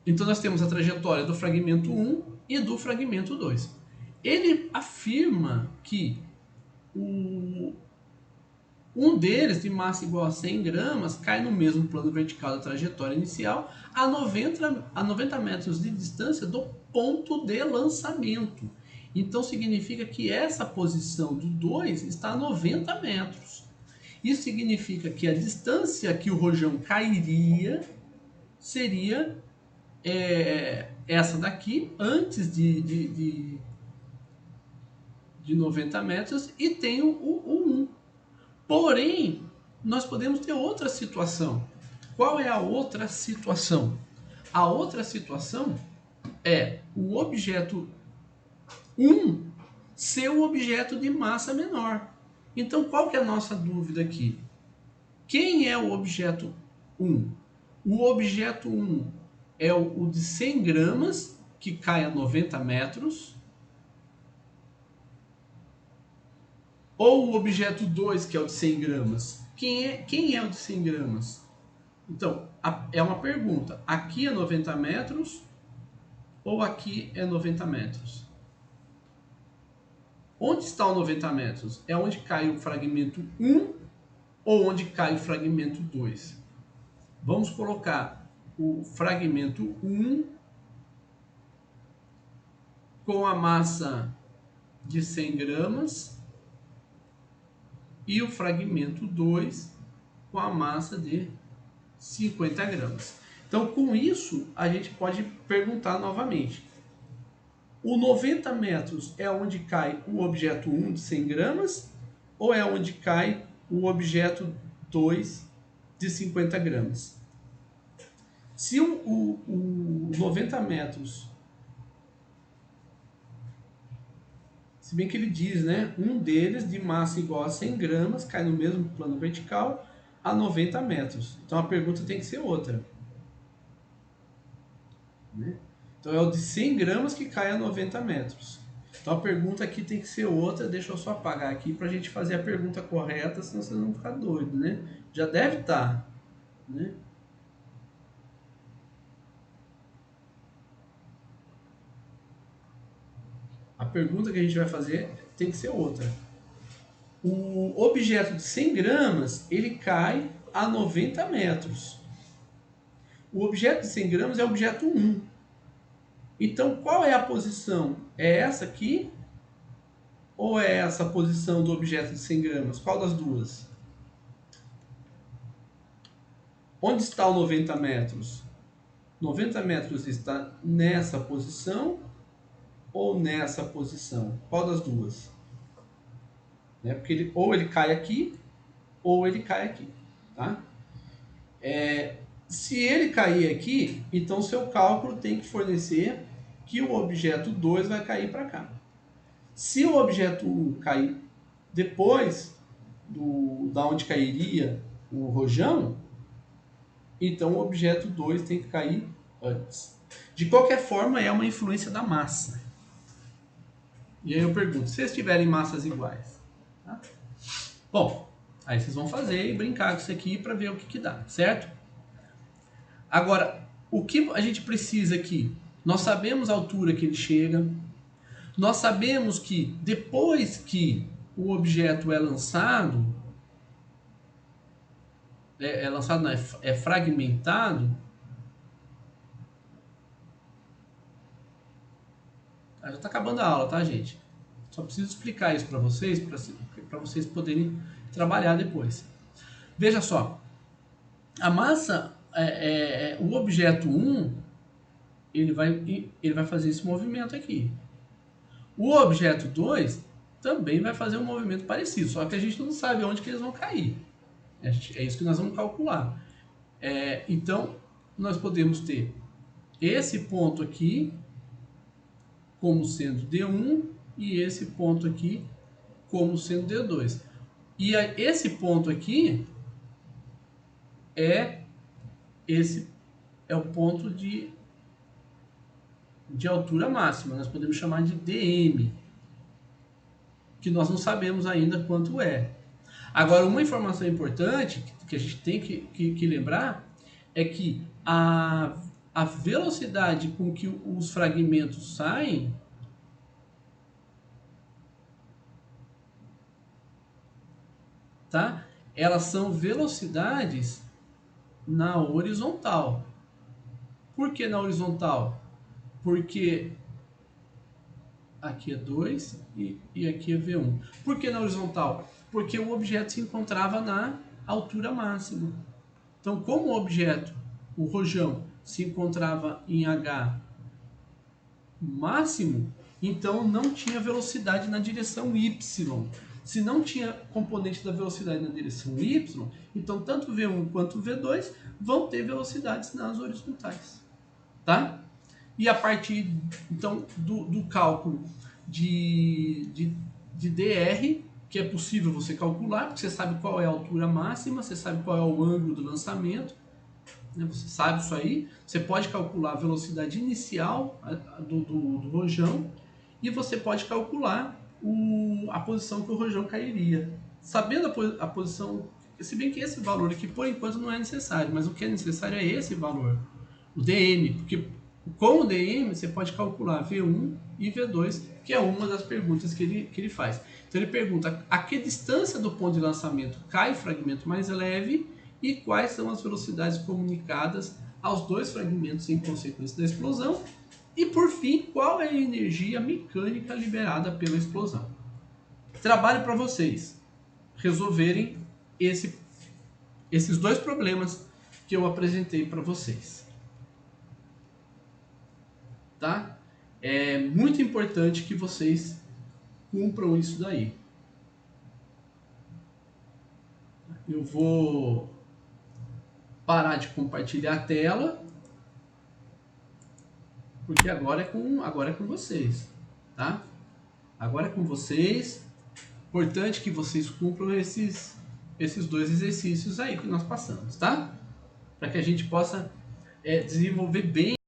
S1: Então nós temos a trajetória do fragmento 1 e do fragmento 2. Ele afirma que um deles, de massa igual a 100 gramas, cai no mesmo plano vertical da trajetória inicial a 90 metros de distância do ponto de lançamento. Então significa que essa posição do 2 está a 90 metros. Isso significa que a distância que o rojão cairia seria essa daqui, antes de 90 metros, e tem o 1. Porém, nós podemos ter outra situação. Qual é a outra situação? A outra situação é o objeto 1 ser o objeto de massa menor. Então, qual que é a nossa dúvida aqui? Quem é o objeto 1? O objeto 1 é o de 100 gramas, que cai a 90 metros. Ou o objeto 2, que é o de 100 gramas. Quem é o de 100 gramas? Então, é uma pergunta. Aqui é 90 metros ou aqui é 90 metros? Onde está o 90 metros? É onde cai o fragmento 1 ou onde cai o fragmento 2? Vamos colocar o fragmento 1 com a massa de 100 gramas e o fragmento 2 com a massa de 50 gramas. Então, com isso, a gente pode perguntar novamente. O 90 metros é onde cai o objeto 1 de 100 gramas ou é onde cai o objeto 2 de 50 gramas? Se o 90 metros, se bem que ele diz, né, um deles de massa igual a 100 gramas cai no mesmo plano vertical a 90 metros. Então a pergunta tem que ser outra. Né? Então é o de 100 gramas que cai a 90 metros. Então a pergunta aqui tem que ser outra. Deixa eu só apagar aqui para a gente fazer a pergunta correta, senão vocês vão ficar doidos, né? Já deve estar, né? A pergunta que a gente vai fazer tem que ser outra. O objeto de 100 gramas, ele cai a 90 metros. O objeto de 100 gramas é o objeto 1. Então, qual é a posição? É essa aqui? Ou é essa a posição do objeto de 100 gramas? Qual das duas? Onde está o 90 metros? 90 metros está nessa posição ou nessa posição? Qual das duas? Porque ou ele cai aqui ou ele cai aqui. Tá? Se ele cair aqui, então seu cálculo tem que fornecer que o objeto 2 vai cair para cá. Se o objeto 1 cair depois da onde cairia o rojão, então o objeto 2 tem que cair antes. De qualquer forma, é uma influência da massa. E aí eu pergunto, se eles tiverem massas iguais? Tá? Bom, aí vocês vão fazer e brincar com isso aqui para ver o que dá, certo? Agora, o que a gente precisa aqui? Nós sabemos a altura que ele chega. Nós sabemos que depois que o objeto é lançado, não, é fragmentado. Já está acabando a aula, tá, gente? Só preciso explicar isso para vocês poderem trabalhar depois. Veja só, a massa, o objeto 1, ele vai fazer esse movimento aqui. O objeto 2 também vai fazer um movimento parecido, só que a gente não sabe onde que eles vão cair. É isso que nós vamos calcular. Então, nós podemos ter esse ponto aqui como sendo D1 e esse ponto aqui como sendo D2. E esse ponto aqui é o ponto de altura máxima. Nós podemos chamar de DM, que nós não sabemos ainda quanto é. Agora, uma informação importante que a gente tem que lembrar é que a velocidade com que os fragmentos saem tá? Elas são velocidades na horizontal. Por que na horizontal? Porque aqui é 2 e aqui é V1. Por que na horizontal? Porque o objeto se encontrava na altura máxima. Então, como o objeto, o rojão, se encontrava em H máximo, então não tinha velocidade na direção Y. Se não tinha componente da velocidade na direção Y, então tanto V1 quanto V2 vão ter velocidades nas horizontais. Tá? E a partir então, do cálculo de DR, que é possível você calcular, porque você sabe qual é a altura máxima, você sabe qual é o ângulo do lançamento, né? Você sabe isso aí, você pode calcular a velocidade inicial do rojão e você pode calcular a posição que o rojão cairia. Sabendo a posição, se bem que esse valor aqui por enquanto não é necessário, mas o que é necessário é esse valor, o DM, porque com o DM você pode calcular V1 e V2, que é uma das perguntas que ele faz. Então ele pergunta a que distância do ponto de lançamento cai o fragmento mais leve e quais são as velocidades comunicadas aos dois fragmentos em consequência da explosão. E por fim, qual é a energia mecânica liberada pela explosão. Trabalho para vocês resolverem esses dois problemas que eu apresentei para vocês. Tá? É muito importante que vocês cumpram isso daí. Eu vou parar de compartilhar a tela, porque agora é com vocês, tá? Agora é com vocês. Importante que vocês cumpram esses dois exercícios aí que nós passamos, tá? Para que a gente possa desenvolver bem